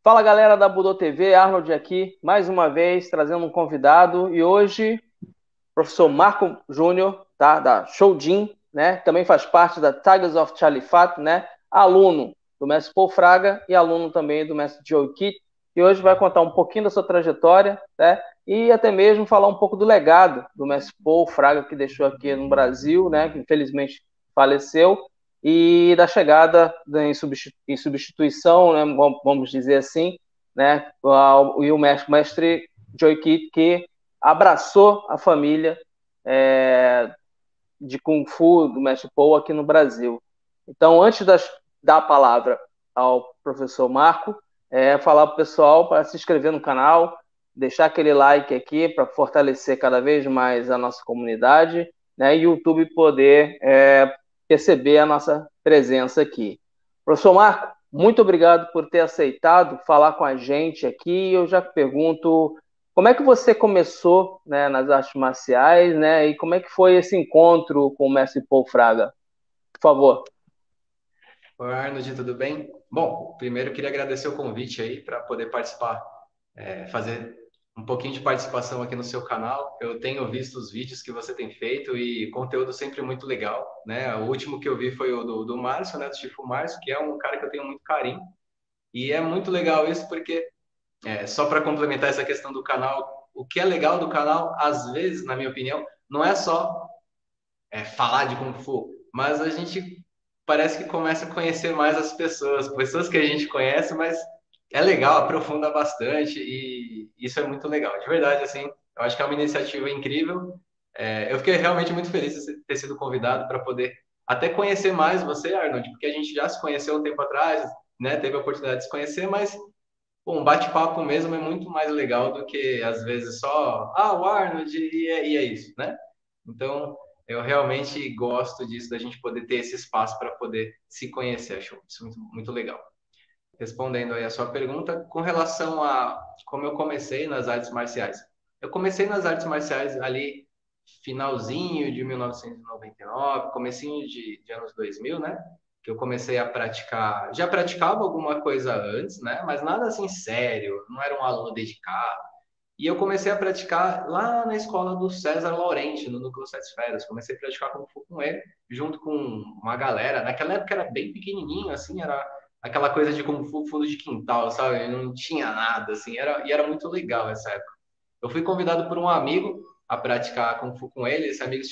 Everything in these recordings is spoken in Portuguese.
Fala galera da Budô TV, Arnold aqui, mais uma vez trazendo um convidado e hoje o professor Marco Júnior, tá, da Shoujin, né, também faz parte da Tigers of Chalifate, né, aluno do mestre Paul Fraga e aluno também do mestre Joe Kitt, e hoje vai contar um pouquinho da sua trajetória, né, e até mesmo falar um pouco do legado do mestre Paul Fraga que deixou aqui no Brasil, né, que infelizmente faleceu, e da chegada em substituição, né, vamos dizer assim, né, e o mestre Joe Kitt, que abraçou a família é, de Kung Fu do mestre Paul aqui no Brasil. Então, antes de dar a palavra ao professor Marco, falar para o pessoal para se inscrever no canal, deixar aquele like aqui para fortalecer cada vez mais a nossa comunidade, né, e o YouTube poder perceber a nossa presença aqui. Professor Marco, muito obrigado por ter aceitado falar com a gente aqui. Eu já pergunto como é que você começou, né, nas artes marciais, né, e como é que foi esse encontro com o mestre Paul Fraga? Por favor. Oi, Arnold, tudo bem? Bom, primeiro eu queria agradecer o convite aí para poder participar, fazer um pouquinho de participação aqui no seu canal. Eu tenho visto os vídeos que você tem feito e conteúdo sempre muito legal, né? O último que eu vi foi o do Márcio, né, do Chifu Márcio, que é um cara que eu tenho muito carinho. E é muito legal isso porque, só para complementar essa questão do canal, o que é legal do canal, às vezes, na minha opinião, não é só falar de Kung Fu, mas a gente parece que começa a conhecer mais as pessoas, pessoas que a gente conhece, mas é legal, aprofunda bastante e isso é muito legal. De verdade, assim, eu acho que é uma iniciativa incrível. Eu fiquei realmente muito feliz de ter sido convidado para poder até conhecer mais você, Arnold, porque a gente já se conheceu um tempo atrás, né? Teve a oportunidade de se conhecer, mas pô, um bate-papo mesmo é muito mais legal do que às vezes só, o Arnold e é isso, né? Então, eu realmente gosto disso, da gente poder ter esse espaço para poder se conhecer. Acho isso muito, muito legal. Respondendo aí a sua pergunta, com relação a como eu comecei nas artes marciais. Eu comecei nas artes marciais ali finalzinho de 1999, comecinho de anos 2000, né? Que eu comecei a praticar. Já praticava alguma coisa antes, né? Mas nada assim sério, não era um aluno dedicado. E eu comecei a praticar lá na escola do César Laurenti, no Núcleo Sete Esferas. Comecei a praticar Kung Fu com ele, junto com uma galera. Naquela época era bem pequenininho, assim, era aquela coisa de Kung Fu fundo de quintal, sabe? Não tinha nada, assim, e era muito legal essa época. Eu fui convidado por um amigo a praticar Kung Fu com ele. Esse amigo se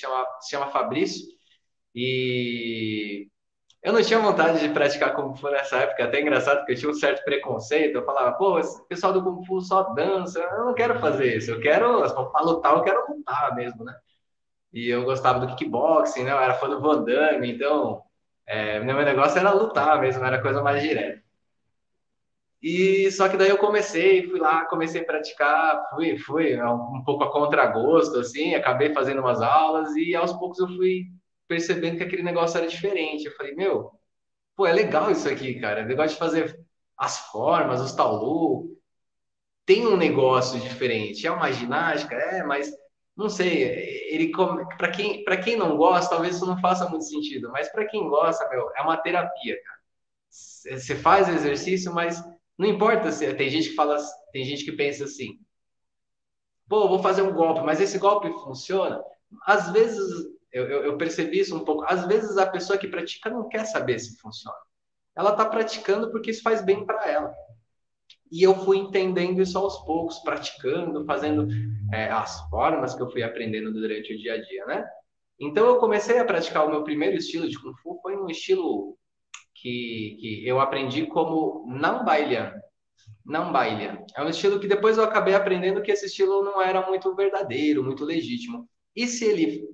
chama Fabrício. E eu não tinha vontade de praticar Kung Fu nessa época, até engraçado, porque eu tinha um certo preconceito. Eu falava, pô, esse pessoal do Kung Fu só dança, eu não quero fazer isso, eu quero, para lutar, eu quero lutar mesmo, né? E eu gostava do kickboxing, né? Eu era fã do Van Damme, então, meu negócio era lutar mesmo, era coisa mais direta. E só que daí eu fui lá, comecei a praticar, fui um pouco a contragosto, assim, acabei fazendo umas aulas e aos poucos eu fui percebendo que aquele negócio era diferente. Eu falei, meu, pô, é legal isso aqui, cara. O negócio de fazer as formas, os taolu, tem um negócio diferente. É uma ginástica, mas não sei. Para quem não gosta, talvez isso não faça muito sentido. Mas para quem gosta, meu, é uma terapia, cara. Você faz exercício, mas não importa se tem gente que fala, tem gente que pensa assim, pô, vou fazer um golpe, mas esse golpe funciona? Às vezes eu percebi isso um pouco. Às vezes a pessoa que pratica não quer saber se funciona. Ela está praticando porque isso faz bem para ela. E eu fui entendendo isso aos poucos, praticando, fazendo as formas que eu fui aprendendo durante o dia a dia, né? Então eu comecei a praticar o meu primeiro estilo de Kung Fu, foi um estilo que eu aprendi como Nanbailan. Nanbailan. É um estilo que depois eu acabei aprendendo que esse estilo não era muito verdadeiro, muito legítimo. E se ele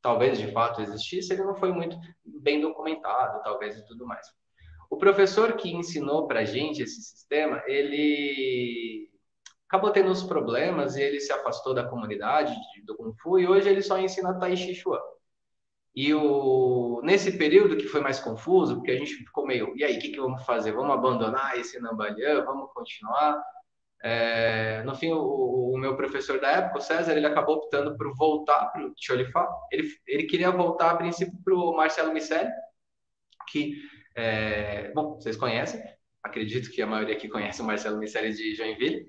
talvez de fato existisse, ele não foi muito bem documentado, talvez e tudo mais. O professor que ensinou para a gente esse sistema, ele acabou tendo uns problemas e ele se afastou da comunidade do Kung Fu e hoje ele só ensina Tai Chi Chuan. Nesse período que foi mais confuso, porque a gente ficou meio, e aí, o que vamos fazer? Vamos abandonar esse Nambalhã? Vamos continuar? No fim, o meu professor da época, o César, ele acabou optando por voltar para o Tcholifá. Ele queria voltar, a princípio, para o Marcelo Miceli, que, bom, vocês conhecem. acredito que a maioria aqui conhece o Marcelo Miceli de Joinville,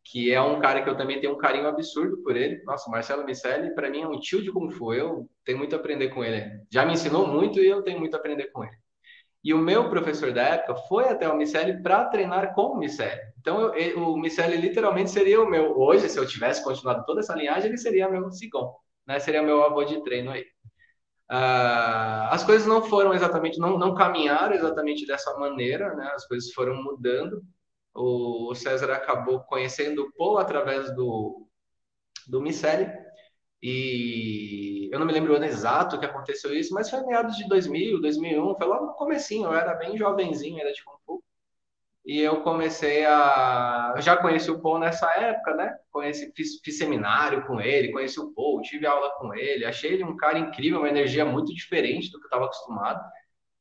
que é um cara que eu também tenho um carinho absurdo por ele. Nossa, o Marcelo Miceli, para mim, é um tio de Kung Fu. Eu tenho muito a aprender com ele. Já me ensinou muito e eu tenho muito a aprender com ele. E o meu professor da época foi até o Miceli para treinar com o Miceli. Então, o Miceli literalmente seria o meu. Hoje, se eu tivesse continuado toda essa linhagem, ele seria meu Sigon, né? Seria meu avô de treino aí. As coisas não foram exatamente, não caminharam exatamente dessa maneira, né? As coisas foram mudando. O César acabou conhecendo o Paul através do Miceli. E eu não me lembro o ano exato que aconteceu isso, mas foi em meados de 2000, 2001, foi logo no comecinho, eu era bem jovenzinho, era de Kung Fu. E eu comecei a... Eu já conheci o Paul nessa época, né? Fiz seminário com ele, conheci o Paul, tive aula com ele. Achei ele um cara incrível, uma energia muito diferente do que eu estava acostumado.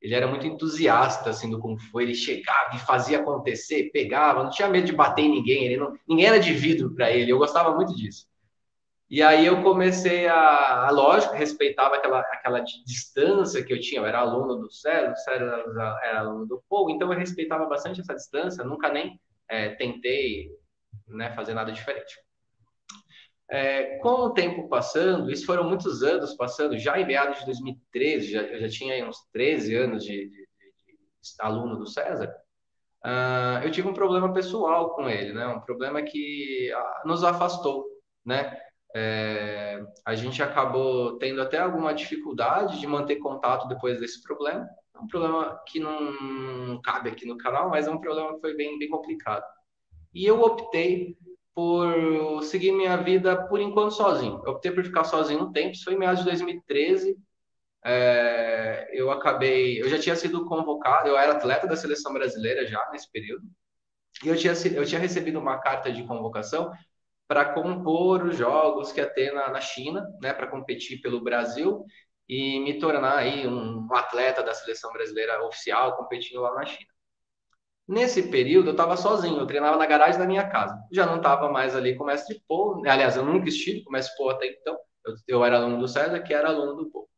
Ele era muito entusiasta, assim, do Kung Fu. Ele chegava e fazia acontecer, pegava, não tinha medo de bater em ninguém. Ninguém era de vidro para ele. Eu gostava muito disso. E aí eu comecei lógico, respeitava aquela distância que eu tinha. Eu era aluno do César, o César era aluno do Paul, então eu respeitava bastante essa distância. Nunca nem tentei, né, fazer nada diferente. Com o tempo passando, isso foram muitos anos passando, já em meados de 2013, eu já tinha aí uns 13 anos de aluno do César. Eu tive um problema pessoal com ele, né? Um problema que nos afastou, né? A gente acabou tendo até alguma dificuldade de manter contato depois desse problema. É um problema que não cabe aqui no canal, mas é um problema que foi bem, bem complicado. E eu optei por seguir minha vida por enquanto sozinho. Eu optei por ficar sozinho um tempo, isso foi em meados de 2013. Eu já tinha sido convocado, eu era atleta da seleção brasileira já nesse período, e eu tinha recebido uma carta de convocação para compor os jogos que ia ter na China, né, para competir pelo Brasil e me tornar aí um atleta da seleção brasileira oficial competindo lá na China. Nesse período eu estava sozinho, eu treinava na garagem da minha casa. Já não estava mais ali com o mestre Paul, aliás, eu nunca estive com o mestre Paul até então. Eu era aluno do César, que era aluno do Paul.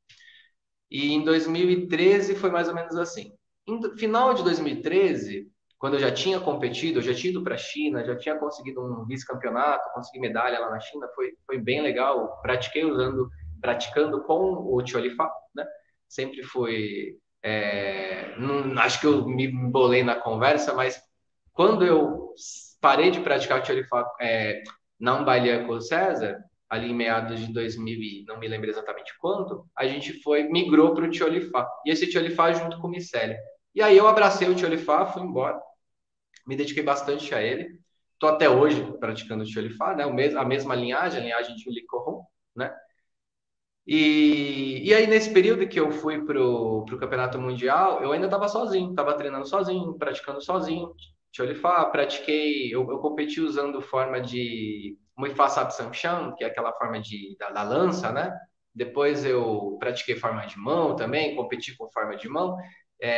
E em 2013 foi mais ou menos assim. No final de 2013, quando eu já tinha competido, eu já tinha ido para a China, já tinha conseguido um vice-campeonato, consegui medalha lá na China, foi bem legal. Praticando com o Tiolifá, né? Sempre foi. Acho que eu me embolei na conversa, mas quando eu parei de praticar o Tiolifá na Umbalia com o César, ali em meados de 2000, e não me lembro exatamente quando, a gente migrou para o Tiolifá. E esse Tiolifá junto com o Miceli. E aí eu abracei o Tiolifá, fui embora, me dediquei bastante a ele. Estou até hoje praticando o Tiolifá, né? A mesma linhagem, a linhagem de Ulicorrum, né? E aí, nesse período que eu fui pro Campeonato Mundial, eu ainda estava sozinho, estava treinando sozinho, praticando sozinho. Tiolifá, eu competi usando forma de Muay Thai Samshan, que é aquela forma da lança, né? Depois eu pratiquei forma de mão também, competi com forma de mão.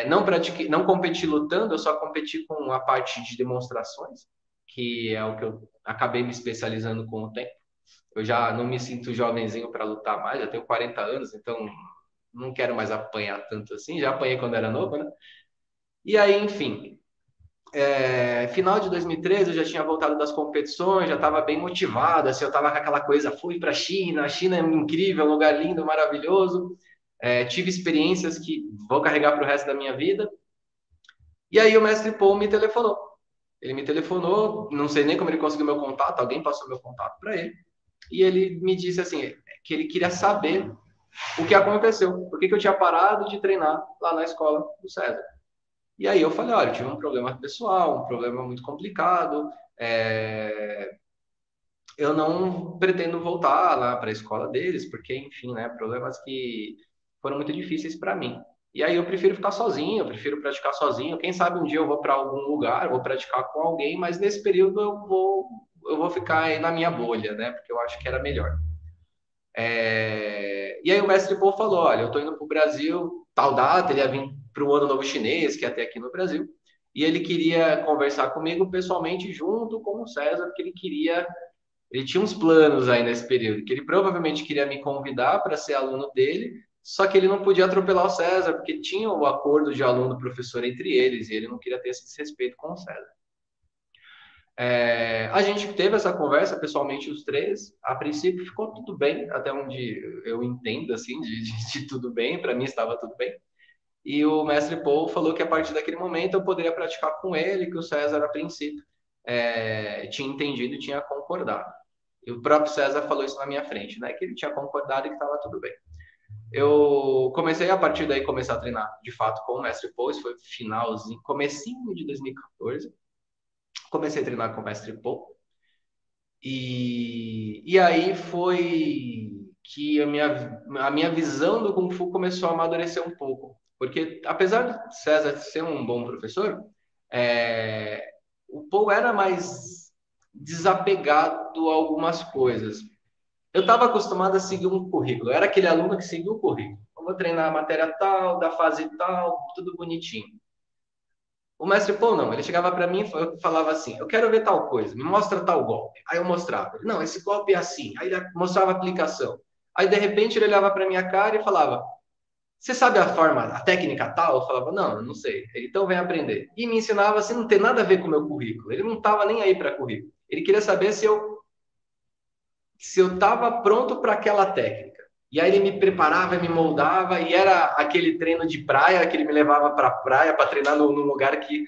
Não competi lutando, eu só competi com a parte de demonstrações, que é o que eu acabei me especializando com o tempo. Eu já não me sinto jovenzinho para lutar mais, já tenho 40 anos, então não quero mais apanhar tanto assim. Já apanhei quando era novo, né? E aí, enfim, final de 2013 eu já tinha voltado das competições, já estava bem motivado, assim, eu estava com aquela coisa, fui para a China é incrível, um lugar lindo, maravilhoso, tive experiências que vou carregar para o resto da minha vida. E aí o mestre Paul me telefonou. Ele me telefonou, não sei nem como ele conseguiu meu contato, alguém passou meu contato para ele. E ele me disse assim, que ele queria saber o que aconteceu, por que eu tinha parado de treinar lá na escola do César. E aí eu falei, olha, eu tive um problema pessoal, um problema muito complicado, eu não pretendo voltar lá para a escola deles, porque, enfim, né, problemas que foram muito difíceis para mim. E aí eu prefiro ficar sozinho, eu prefiro praticar sozinho. Quem sabe um dia eu vou para algum lugar, vou praticar com alguém, mas nesse período eu vou ficar aí na minha bolha, né, porque eu acho que era melhor. E aí o mestre Paul falou, olha, eu estou indo para o Brasil, tal data, ele ia vir para o Ano Novo Chinês, que é até aqui no Brasil, e ele queria conversar comigo pessoalmente junto com o César, porque ele tinha uns planos aí nesse período, que ele provavelmente queria me convidar para ser aluno dele, Só que ele não podia atropelar o César, porque tinha o acordo de aluno-professor entre eles, e ele não queria ter esse desrespeito com o César. A gente teve essa conversa pessoalmente, os três. A princípio ficou tudo bem, até onde eu entendo, assim, de tudo bem. Para mim estava tudo bem. E o mestre Paul falou que a partir daquele momento eu poderia praticar com ele, que o César, a princípio, tinha entendido e tinha concordado. E o próprio César falou isso na minha frente, né? Que ele tinha concordado e que estava tudo bem. Eu comecei a partir daí começar a treinar de fato com o mestre Paul. Isso foi finalzinho, comecinho de 2014. Comecei a treinar com o mestre Paul. E aí foi que a minha visão do Kung Fu começou a amadurecer um pouco. Porque, apesar de César ser um bom professor, o Paul era mais desapegado a algumas coisas. Eu estava acostumado a seguir um currículo. Eu era aquele aluno que seguia o currículo. Eu vou treinar a matéria tal, da fase tal, tudo bonitinho. O mestre Paul não, ele chegava para mim e falava assim: eu quero ver tal coisa, me mostra tal golpe. Aí eu mostrava, não, esse golpe é assim. Aí ele mostrava a aplicação. Aí de repente ele olhava para minha cara e falava: você sabe a forma, a técnica tal? Eu falava: não, eu não sei. Ele, então vem aprender. E me ensinava assim, não tem nada a ver com o meu currículo. Ele não estava nem aí para currículo. Ele queria saber se eu estava pronto para aquela técnica. E aí ele me preparava, me moldava, e era aquele treino de praia que ele me levava para a praia para treinar num lugar que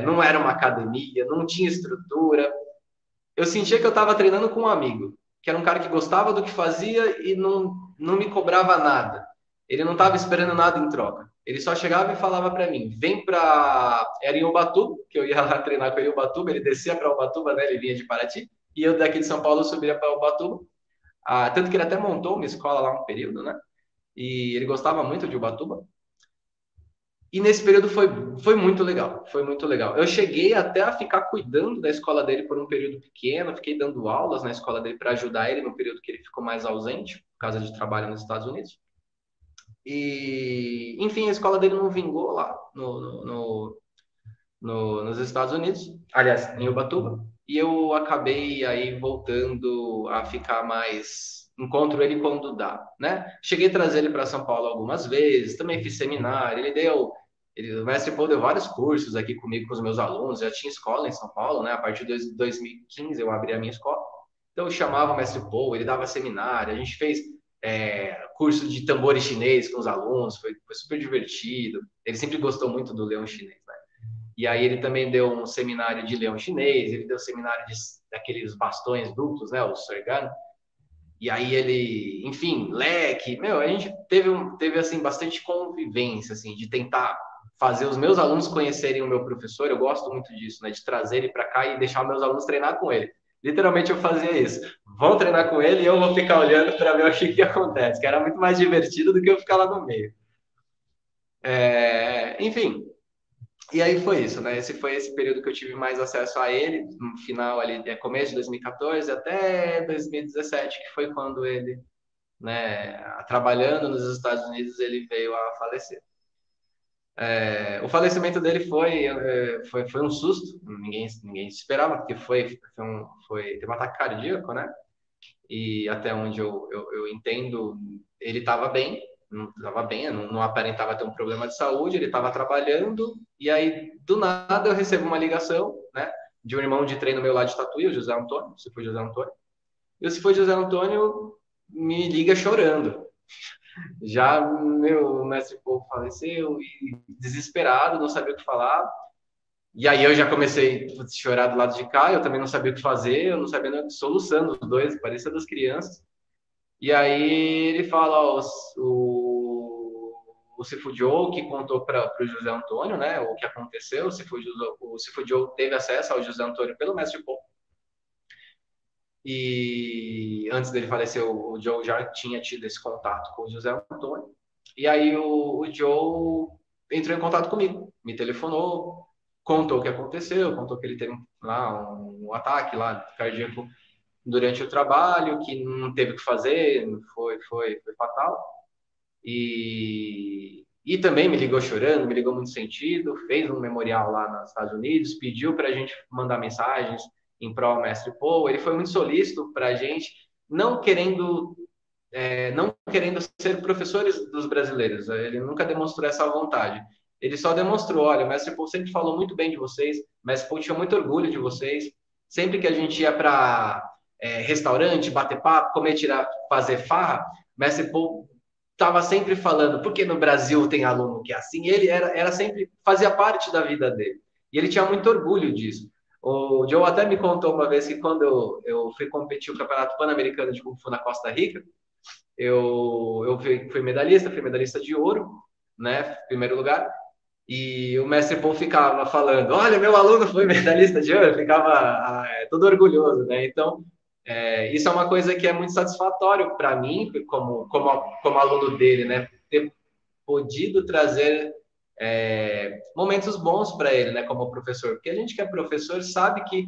não era uma academia, não tinha estrutura. Eu sentia que eu estava treinando com um amigo, que era um cara que gostava do que fazia e não me cobrava nada. Ele não estava esperando nada em troca. Ele só chegava e falava para mim: vem para. Era em Ubatuba, que eu ia lá treinar com ele em Ubatuba, ele descia para Ubatuba, né? Ele vinha de Paraty, e eu daqui de São Paulo subia para Ubatuba. Tanto que ele até montou uma escola lá um período, né? E ele gostava muito de Ubatuba. E nesse período foi muito legal, foi muito legal. Eu cheguei até a ficar cuidando da escola dele por um período pequeno, fiquei dando aulas na escola dele para ajudar ele no período que ele ficou mais ausente, por causa de trabalho nos Estados Unidos. E, enfim, a escola dele não vingou lá nos Estados Unidos, aliás, em Ubatuba, e eu acabei aí voltando a ficar mais. Encontro ele quando dá, né? Cheguei a trazer ele para São Paulo algumas vezes, também fiz seminário, o mestre Paul deu vários cursos aqui comigo, com os meus alunos, já tinha escola em São Paulo, né? A partir de 2015 eu abri a minha escola, então eu chamava o mestre Paul, ele dava seminário, a gente fez curso de tambores chinês com os alunos, foi super divertido, ele sempre gostou muito do leão chinês, né? E aí ele também deu um seminário de leão chinês, ele deu seminário daqueles bastões duplos, né, o Sergan. E aí ele, enfim, leque, meu, a gente teve assim bastante convivência, assim, de tentar fazer os meus alunos conhecerem o meu professor. Eu gosto muito disso, né, de trazer ele para cá e deixar meus alunos treinar com ele. Literalmente eu fazia isso. Vão treinar com ele e eu vou ficar olhando para ver o que acontece, que era muito mais divertido do que eu ficar lá no meio. Enfim, e aí foi isso, né? Esse foi esse período que eu tive mais acesso a ele, no final ali, começo de 2014 até 2017, que foi quando ele, né, trabalhando nos Estados Unidos, ele veio a falecer. O falecimento dele foi um susto, ninguém esperava, porque teve um ataque cardíaco, né? E até onde eu entendo, ele estava bem, não estava bem, não aparentava ter um problema de saúde, ele estava trabalhando, e aí, do nada, eu recebo uma ligação, né, de um irmão de treino meu lá de Tatuí, o José Antônio, se foi José Antônio, e o se foi José Antônio me liga chorando. Já meu mestre Paul faleceu e desesperado, não sabia o que falar. E aí eu já comecei a chorar do lado de cá, eu também não sabia o que fazer, eu não sabia solução dos dois, parecia das crianças. E aí ele fala, ó, o Sifu Joe que contou para o José Antônio, né, o que aconteceu. O Sifu Joe teve acesso ao José Antônio pelo mestre Paul. E antes dele falecer, o Joe já tinha tido esse contato com o José Antônio. E aí o Joe entrou em contato comigo, me telefonou, contou o que aconteceu, contou que ele teve lá um ataque lá cardíaco durante o trabalho, que não teve o que fazer, foi fatal. E também me ligou chorando, me ligou muito sentido, fez um memorial lá nos Estados Unidos, pediu para a gente mandar mensagens em prol do mestre Paul. Ele foi muito solícito para a gente, não querendo não querendo ser professores dos brasileiros. Ele nunca demonstrou essa vontade. Ele só demonstrou, olha, o Mestre Paul sempre falou muito bem de vocês, o Mestre Paul tinha muito orgulho de vocês. Sempre que a gente ia para restaurante, bater papo, comer, tirar, fazer farra, o Mestre Paul estava sempre falando, porque no Brasil tem aluno que é assim. Ele era sempre, fazia parte da vida dele. E ele tinha muito orgulho disso. O Joe até me contou uma vez que quando eu fui competir o Campeonato Pan-Americano de Kung Fu na Costa Rica, eu fui medalhista de ouro, né? Primeiro lugar. E o mestre Paul ficava falando: Olha, meu aluno foi medalhista de ouro, eu ficava todo orgulhoso, né? Então, isso é uma coisa que é muito satisfatório para mim, como aluno dele, né? Ter podido trazer momentos bons para ele, né? Como professor. Porque a gente que é professor sabe que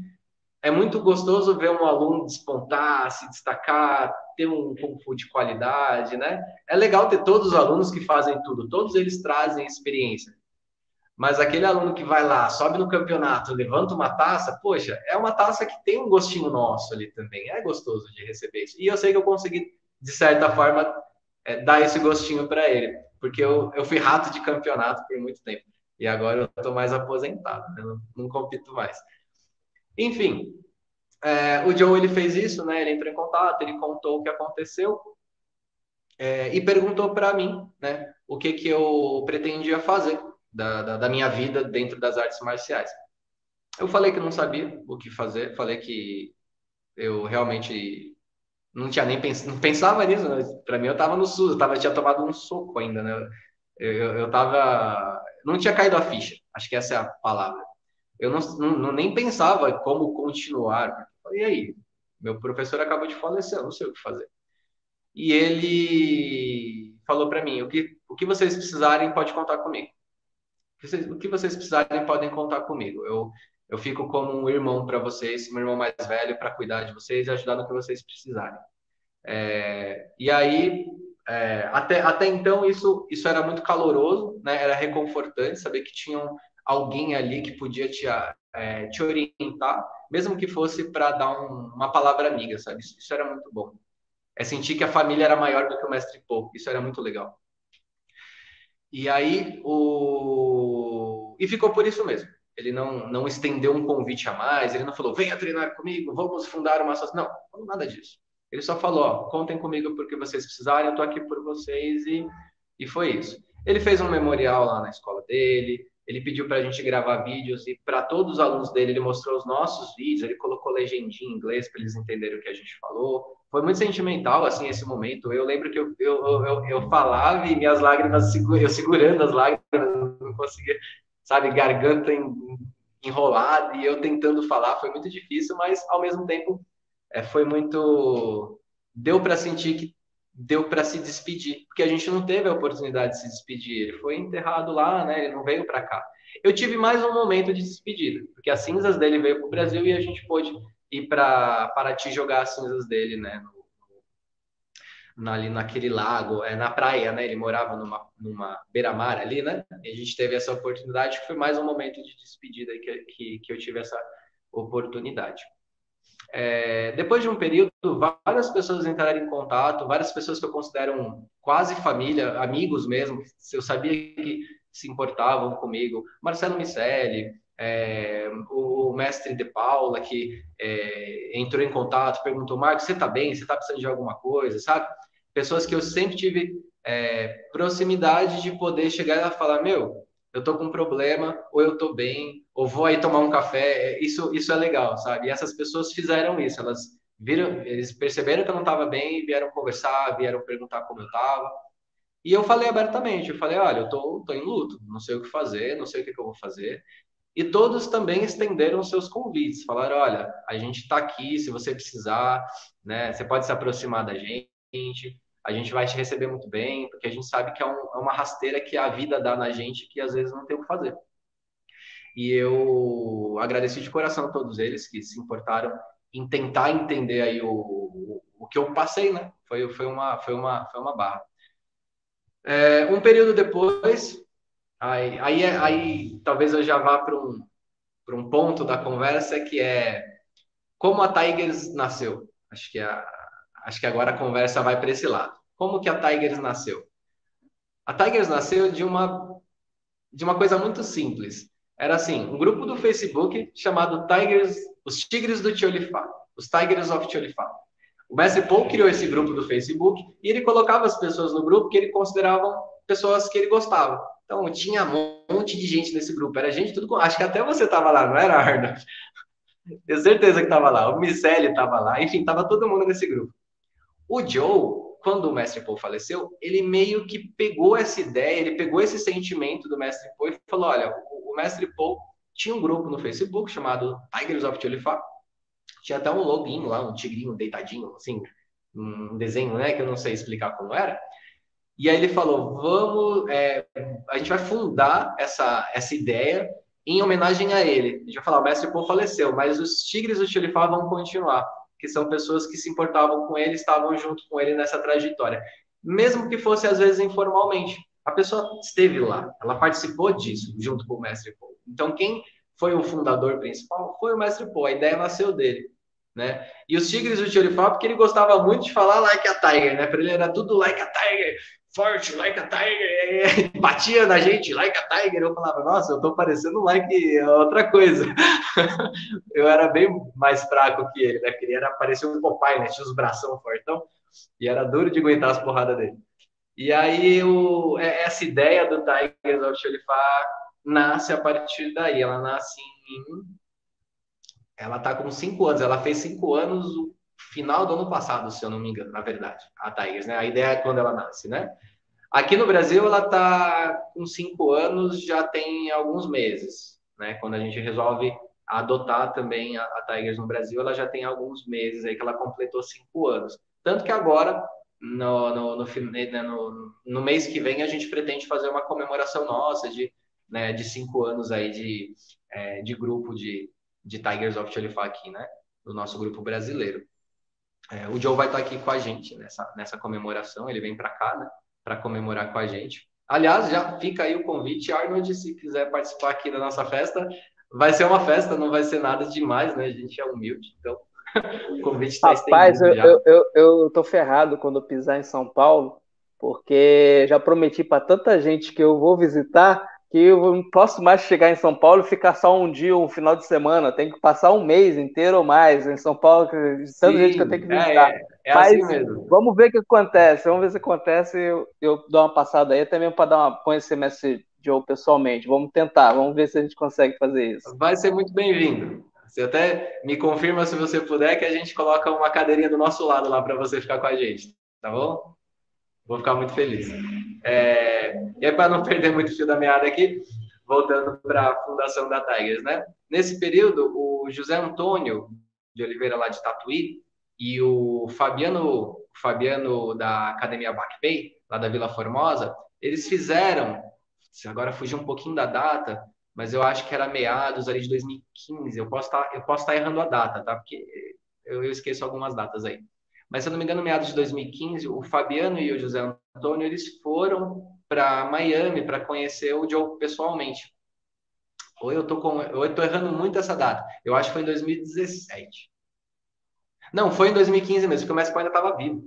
é muito gostoso ver um aluno despontar, se destacar, ter um Kung Fu de qualidade, né? É legal ter todos os alunos que fazem tudo, todos eles trazem experiência. Mas aquele aluno que vai lá, sobe no campeonato, levanta uma taça, poxa, é uma taça que tem um gostinho nosso ali também. É gostoso de receber isso. E eu sei que eu consegui, de certa forma, dar esse gostinho para ele. Porque eu fui rato de campeonato por muito tempo. E agora eu estou mais aposentado, né? Não compito mais. Enfim, o Joe ele fez isso, né? Ele entrou em contato, ele contou o que aconteceu e perguntou para mim, né? O que eu pretendia fazer da minha vida dentro das artes marciais. Eu falei que não sabia o que fazer, falei que eu realmente não tinha nem não pensava nisso, né? Para mim eu estava no SUS, tinha tomado um soco ainda, né? Eu tava, não tinha caído a ficha, acho que essa é a palavra. Eu nem pensava como continuar. E aí, meu professor acabou de falecer, eu não sei o que fazer. E ele falou para mim: o que vocês precisarem, pode contar comigo. O que vocês precisarem, podem contar comigo. Eu fico como um irmão para vocês, um irmão mais velho, para cuidar de vocês e ajudar no que vocês precisarem. E aí, até então, isso era muito caloroso, né? Era reconfortante saber que tinham alguém ali que podia te orientar, mesmo que fosse para dar uma palavra amiga, sabe? Isso era muito bom. É sentir que a família era maior do que o mestre Paul. Isso era muito legal. E aí, e ficou por isso mesmo. Ele não estendeu um convite a mais, ele não falou, venha treinar comigo, vamos fundar uma associação. Não, nada disso. Ele só falou, ó, contem comigo porque vocês precisarem, eu tô aqui por vocês, e foi isso. Ele fez um memorial lá na escola dele, ele pediu para a gente gravar vídeos, e para todos os alunos dele, ele mostrou os nossos vídeos, ele colocou legendinha em inglês para eles entenderem o que a gente falou. Foi muito sentimental, assim, esse momento. Eu lembro que eu falava e minhas lágrimas, eu segurando as lágrimas, não conseguia, sabe, garganta enrolada e eu tentando falar. Foi muito difícil, mas ao mesmo tempo foi muito. Deu para sentir que deu para se despedir, porque a gente não teve a oportunidade de se despedir. Ele foi enterrado lá, né? Ele não veio para cá. Eu tive mais um momento de despedida, porque as cinzas dele veio para o Brasil e a gente pôde ir para Paraty jogar as cinzas dele, né? Ali naquele lago, na praia, né? Ele morava numa beira-mar ali, né? E a gente teve essa oportunidade, que foi mais um momento de despedida que eu tive essa oportunidade. Depois de um período, várias pessoas entraram em contato, várias pessoas que eu considero quase família, amigos mesmo, eu sabia que se importavam comigo. Marcelo Miceli, o mestre De Paula, que entrou em contato, perguntou, Marcos, você está bem? Você está precisando de alguma coisa, sabe? Pessoas que eu sempre tive proximidade de poder chegar e falar, meu, eu tô com um problema, ou eu tô bem, ou vou aí tomar um café, isso é legal, sabe? E essas pessoas fizeram isso, elas viram, eles perceberam que eu não estava bem, vieram conversar, vieram perguntar como eu estava. E eu falei abertamente, eu falei, olha, eu tô em luto, não sei o que fazer, não sei o que eu vou fazer. E todos também estenderam seus convites, falaram, olha, a gente está aqui, se você precisar, né, você pode se aproximar da gente, a gente vai te receber muito bem, porque a gente sabe que é uma rasteira que a vida dá na gente que às vezes não tem o que fazer. E eu agradeci de coração a todos eles que se importaram em tentar entender aí o que eu passei, né? Foi uma barra. Um período depois, aí talvez eu já vá para um ponto da conversa que é como a Tigers nasceu. Acho que é acho que agora a conversa vai para esse lado. Como que a Tigers nasceu? A Tigers nasceu de uma coisa muito simples. Era assim, um grupo do Facebook chamado Tigers, os Tigres do Tiolifá, os Tigers of Tiolifá. O mestre Paul criou esse grupo do Facebook e ele colocava as pessoas no grupo que ele considerava pessoas que ele gostava. Então, tinha um monte de gente nesse grupo. Era gente tudo. Acho que até você estava lá, não era, Arnold? Tenho certeza que estava lá. O Miceli estava lá. Enfim, estava todo mundo nesse grupo. O Joe, quando o mestre Paul faleceu, ele meio que pegou essa ideia, ele pegou esse sentimento do mestre Paul e falou: olha, o mestre Paul tinha um grupo no Facebook chamado Tigers of Tulifá. Tinha até um lobinho lá, um tigrinho deitadinho, assim, um desenho, né, que eu não sei explicar como era. E aí ele falou: vamos, a gente vai fundar essa ideia em homenagem a ele. A gente vai falar: o mestre Paul faleceu, mas os Tigres do Tulifá vão continuar, que são pessoas que se importavam com ele, estavam junto com ele nessa trajetória. Mesmo que fosse, às vezes, informalmente. A pessoa esteve lá, ela participou disso, junto com o mestre Paul. Então, quem foi o fundador principal foi o mestre Paul, a ideia nasceu dele. Né? E os Tigres do Tulifá, porque ele gostava muito de falar like a Tiger, né? Para ele era tudo like a Tiger, forte, like a Tiger, batia na gente, like a Tiger. Eu falava: nossa, eu tô parecendo like outra coisa. Eu era bem mais fraco que ele, né? Porque ele parecia um Popeye, né? Tinha os bração fortão e era duro de aguentar as porradas dele. E aí essa ideia do Tigers of Tulifá nasce a partir daí. Ela nasce ela tá com 5 anos, ela fez 5 anos no final do ano passado, se eu não me engano, na verdade, a Tigers, né? A ideia é quando ela nasce, né? Aqui no Brasil, ela tá com 5 anos, já tem alguns meses, né? Quando a gente resolve adotar também a Tigers no Brasil, ela já tem alguns meses aí que ela completou 5 anos. Tanto que agora, no mês que vem, a gente pretende fazer uma comemoração nossa de 5 anos aí de grupo de Tigers of Tulifá aqui, né? Do nosso grupo brasileiro. O Joe vai estar aqui com a gente nessa comemoração, ele vem para cá, né? Para comemorar com a gente. Aliás, já fica aí o convite, Arnold, se quiser participar aqui da nossa festa. Vai ser uma festa, não vai ser nada demais, né? A gente é humilde, então o convite está Rapaz, estendido já. eu tô ferrado quando eu pisar em São Paulo, porque já prometi para tanta gente que eu vou visitar que eu não posso mais chegar em São Paulo e ficar só um dia, um final de semana. Tenho que passar um mês inteiro ou mais em São Paulo, de tanta gente que eu tenho Sim, que visitar. é Mas assim mesmo. vamos ver o que acontece. Vamos ver se acontece. Eu dou uma passada aí, até mesmo para conhecer o Mestre Joe pessoalmente. Vamos tentar, vamos ver se a gente consegue fazer isso. Vai ser muito bem-vindo. Você até me confirma se você puder que a gente coloca uma cadeirinha do nosso lado lá para você ficar com a gente, tá bom? Vou ficar muito feliz. E aí, para não perder muito fio da meada aqui, voltando para a fundação da Tigers, né? Nesse período, o José Antônio de Oliveira, lá de Tatuí, e o Fabiano da Academia Back Bay, lá da Vila Formosa, eles fizeram, agora fugiu um pouquinho da data, mas eu acho que era meados ali de 2015. Eu posso estar errando a data, tá? Porque eu esqueço algumas datas aí. Mas, se eu não me engano, meados de 2015, o Fabiano e o José Antônio, eles foram para Miami para conhecer o Joe pessoalmente. Ou eu tô errando muito essa data. Eu acho que foi em 2017. Não, foi em 2015 mesmo, porque o Messi ainda estava vivo,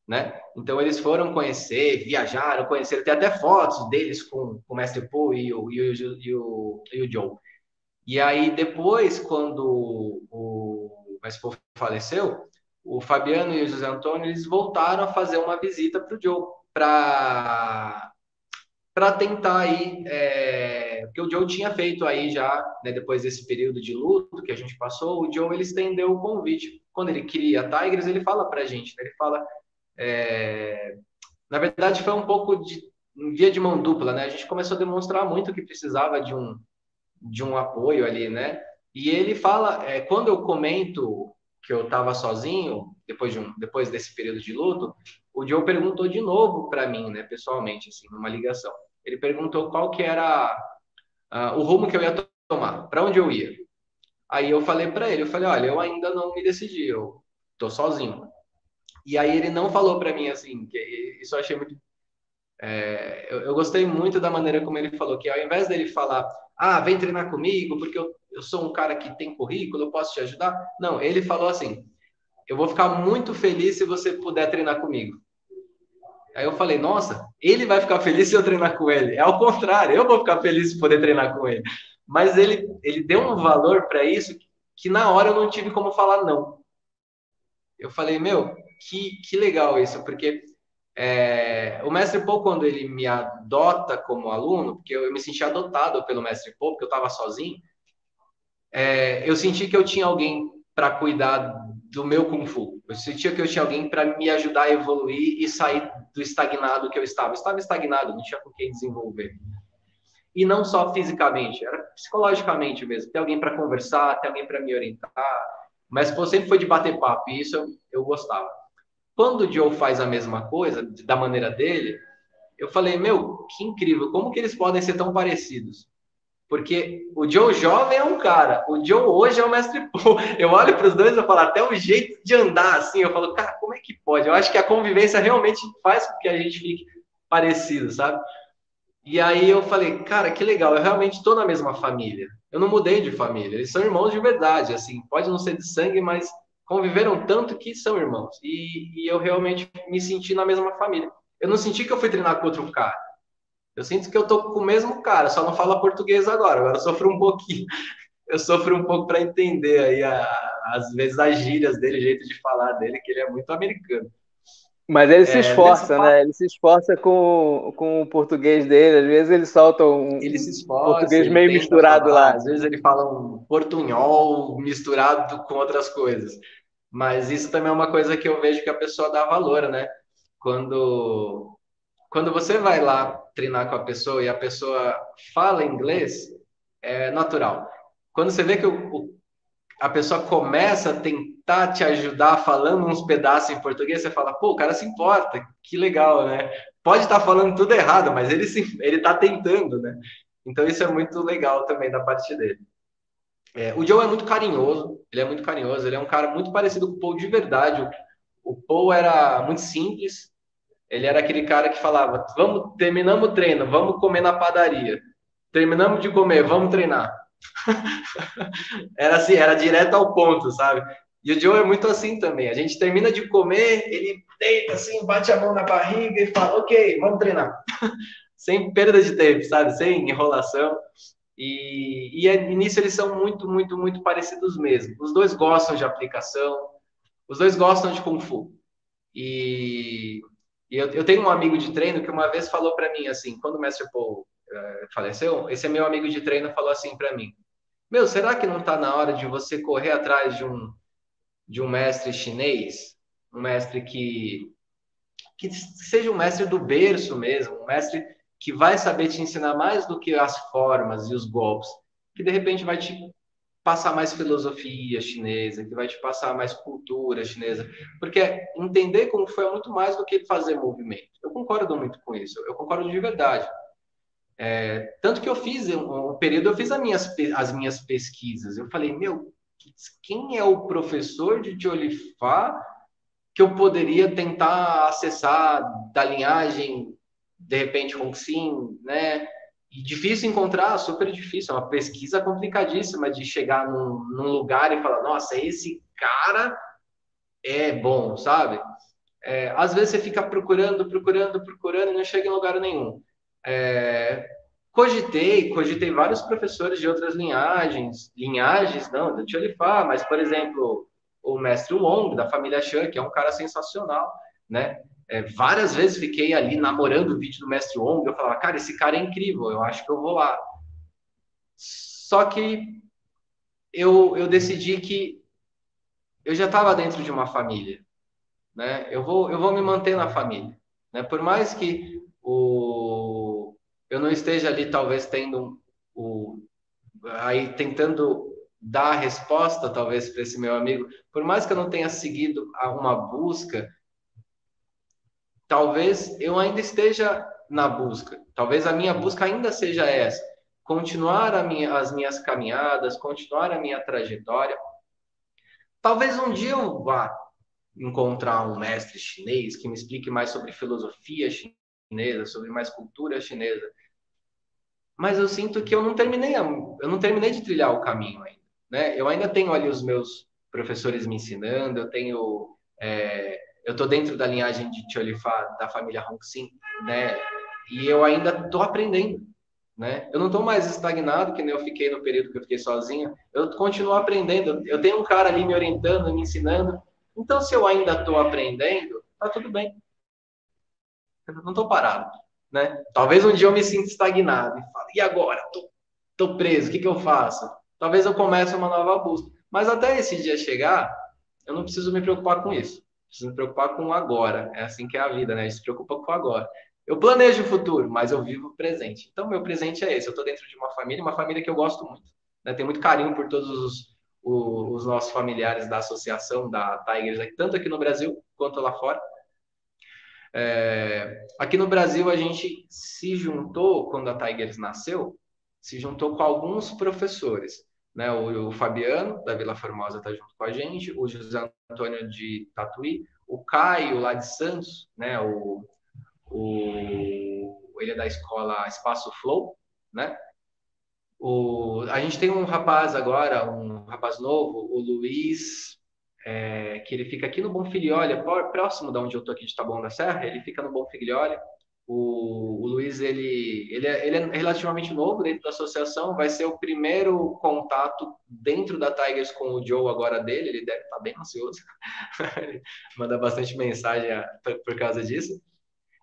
né? Então eles foram conhecer, viajaram, conheceram, tem até fotos deles com o Mestre Paul e o Joe. E aí depois, quando o Mestre Paul faleceu, o Fabiano e o José Antônio, eles voltaram a fazer uma visita para o Joe, para tentar aí, porque o Joe tinha feito aí já, né, depois desse período de luto que a gente passou, o Joe ele estendeu o convite. Quando ele cria a Tigers, ele fala para a gente, né, ele fala, na verdade foi um pouco de via de mão dupla, né? A gente começou a demonstrar muito que precisava de um apoio ali, né? E ele fala, quando eu comento que eu estava sozinho, depois desse período de luto, o Joe perguntou de novo para mim, né, pessoalmente, assim, numa ligação. Ele perguntou qual que era o rumo que eu ia tomar, para onde eu ia. Aí eu falei para ele, olha, eu ainda não me decidi, eu tô sozinho. E aí ele não falou para mim assim, que isso eu achei muito eu gostei muito da maneira como ele falou, que ao invés dele falar, vem treinar comigo, porque eu sou um cara que tem currículo, eu posso te ajudar. Não, ele falou assim, eu vou ficar muito feliz se você puder treinar comigo. Aí eu falei, nossa, ele vai ficar feliz se eu treinar com ele. É ao contrário, eu vou ficar feliz se poder treinar com ele. Mas ele deu um valor para isso que na hora eu não tive como falar não. Eu falei, meu, que legal isso, porque o mestre Paul, quando ele me adota como aluno, porque eu me senti adotado pelo mestre Paul, porque eu estava sozinho, eu senti que eu tinha alguém para cuidar do meu Kung Fu. Eu sentia que eu tinha alguém para me ajudar a evoluir e sair do estagnado que eu estava. Eu estava estagnado, não tinha com quem desenvolver. E não só fisicamente, era psicologicamente mesmo. Ter alguém para conversar, ter alguém para me orientar. Mas pô, sempre foi de bater papo, e isso eu gostava. Quando o Joe faz a mesma coisa, da maneira dele, eu falei, meu, que incrível, como que eles podem ser tão parecidos? Porque o Joe jovem é um cara, o Joe hoje é o mestre Paul. Eu olho para os dois e falo, até o jeito de andar assim, eu falo, cara, como é que pode? Eu acho que a convivência realmente faz com que a gente fique parecido, sabe? E aí eu falei, cara, que legal, eu realmente estou na mesma família. Eu não mudei de família, eles são irmãos de verdade, assim, pode não ser de sangue, mas conviveram tanto que são irmãos. E eu realmente me senti na mesma família. Eu não senti que eu fui treinar com outro cara. Eu sinto que eu tô com o mesmo cara, só não fala português agora eu sofro um pouquinho. Eu sofro um pouco para entender aí, às vezes, as gírias dele, o jeito de falar dele, que ele é muito americano. Mas ele se Nessa esforça, parte, né? Ele se esforça com o português dele. Às vezes ele solta ele se um esforça, português ele meio tenta misturado falar, lá. às vezes ele fala um portunhol misturado com outras coisas. Mas isso também é uma coisa que eu vejo que a pessoa dá valor, né? Quando você vai lá treinar com a pessoa e a pessoa fala inglês, é natural. Quando você vê que a pessoa começa a tentar te ajudar falando uns pedaços em português, você fala, pô, o cara se importa, que legal, né? Pode estar falando tudo errado, mas ele está tentando, né? Então isso é muito legal também da parte dele. O Joe é muito carinhoso, ele é muito carinhoso, ele é um cara muito parecido com o Paul de verdade. O Paul era muito simples, ele era aquele cara que falava, vamos, terminamos o treino, vamos comer na padaria. Terminamos de comer, vamos treinar. Era assim, era direto ao ponto, sabe? E o Joe é muito assim também. A gente termina de comer, ele deita assim, bate a mão na barriga e fala, ok, vamos treinar. Sem perda de tempo, sabe? Sem enrolação. E nisso eles são muito, muito, muito parecidos mesmo. Os dois gostam de aplicação, os dois gostam de Kung Fu. E, eu tenho um amigo de treino que uma vez falou para mim assim, quando o Mestre Paul faleceu, esse é meu amigo de treino falou assim para mim, meu, será que não está na hora de você correr atrás de um mestre chinês? Um mestre que seja um mestre do berço mesmo, um mestre que vai saber te ensinar mais do que as formas e os golpes, que de repente vai te passar mais filosofia chinesa, que vai te passar mais cultura chinesa, porque entender como foi é muito mais do que fazer movimento. Eu concordo muito com isso, eu concordo de verdade. Tanto que eu fiz um período, eu fiz as minhas pesquisas. Eu falei, meu, quem é o professor de Tiolifá que eu poderia tentar acessar da linhagem, de repente, Ronxin, né? E difícil encontrar, super difícil. É uma pesquisa complicadíssima de chegar num lugar e falar, nossa, esse cara é bom, sabe? Às vezes você fica procurando, procurando, procurando e não chega em lugar nenhum. É, cogitei vários professores de outras linhagens não, do Tcholifá, mas, por exemplo, o mestre Wong, da família Shan, que é um cara sensacional, né? Várias vezes fiquei ali namorando o vídeo do mestre Wong, eu falava, cara, esse cara é incrível, eu acho que eu vou lá. Só que eu decidi que eu já estava dentro de uma família, né? Eu vou me manter na família, né? Por mais que eu não esteja ali, talvez tendo aí tentando dar a resposta, talvez para esse meu amigo, por mais que eu não tenha seguido uma busca, talvez eu ainda esteja na busca. Talvez a minha busca ainda seja essa, continuar as minhas caminhadas, continuar a minha trajetória. Talvez um dia eu vá encontrar um mestre chinês que me explique mais sobre filosofia chinesa, sobre mais cultura chinesa. Mas eu sinto que eu não terminei de trilhar o caminho ainda, né? Eu ainda tenho ali os meus professores me ensinando, eu estou dentro da linhagem de Cholifá, da família Hongxin, né? E eu ainda estou aprendendo, né? Eu não estou mais estagnado, que nem eu fiquei no período que eu fiquei sozinho. Eu continuo aprendendo. Eu tenho um cara ali me orientando, me ensinando. Então, se eu ainda estou aprendendo, tá tudo bem. Eu não estou parado, né? Talvez um dia eu me sinta estagnado e fale, e agora? Tô preso, o que eu faço? Talvez eu comece uma nova busca. Mas até esse dia chegar, eu não preciso me preocupar com isso. Preciso me preocupar com o agora. É assim que é a vida, né? A gente se preocupa com o agora. Eu planejo o futuro, mas eu vivo o presente. Então, meu presente é esse. Eu estou dentro de uma família que eu gosto muito. Né? Tenho muito carinho por todos os nossos familiares da associação, da Tigers, tanto aqui no Brasil quanto lá fora. Aqui no Brasil, a gente se juntou, quando a Tigers nasceu, se juntou com alguns professores. Né? O Fabiano, da Vila Formosa, está junto com a gente, o José Antônio de Tatuí, o Caio, lá de Santos, né? Ele é da escola Espaço Flow, né? A gente tem um rapaz agora, um rapaz novo, o Luiz, que ele fica aqui no Bonfilhole, próximo de onde eu estou aqui de Taboão da Serra, ele fica no Bonfilhole. O Luiz, ele é relativamente novo dentro da associação, vai ser o primeiro contato dentro da Tigers com o Joe agora dele, ele deve estar bem ansioso, ele manda bastante mensagem por causa disso.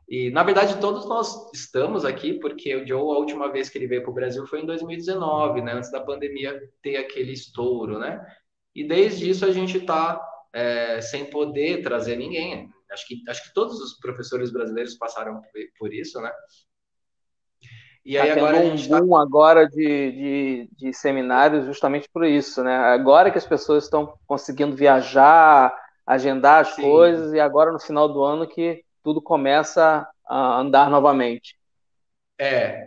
E, na verdade, todos nós estamos aqui, porque o Joe, a última vez que ele veio para o Brasil foi em 2019, né, antes da pandemia ter aquele estouro, né? E desde isso a gente está sem poder trazer ninguém. Acho que todos os professores brasileiros passaram por isso, né? E Está aí tendo agora a um gente está... boom agora de seminários justamente por isso, né? Agora que as pessoas estão conseguindo viajar, agendar as Sim, coisas, e agora no final do ano que tudo começa a andar novamente.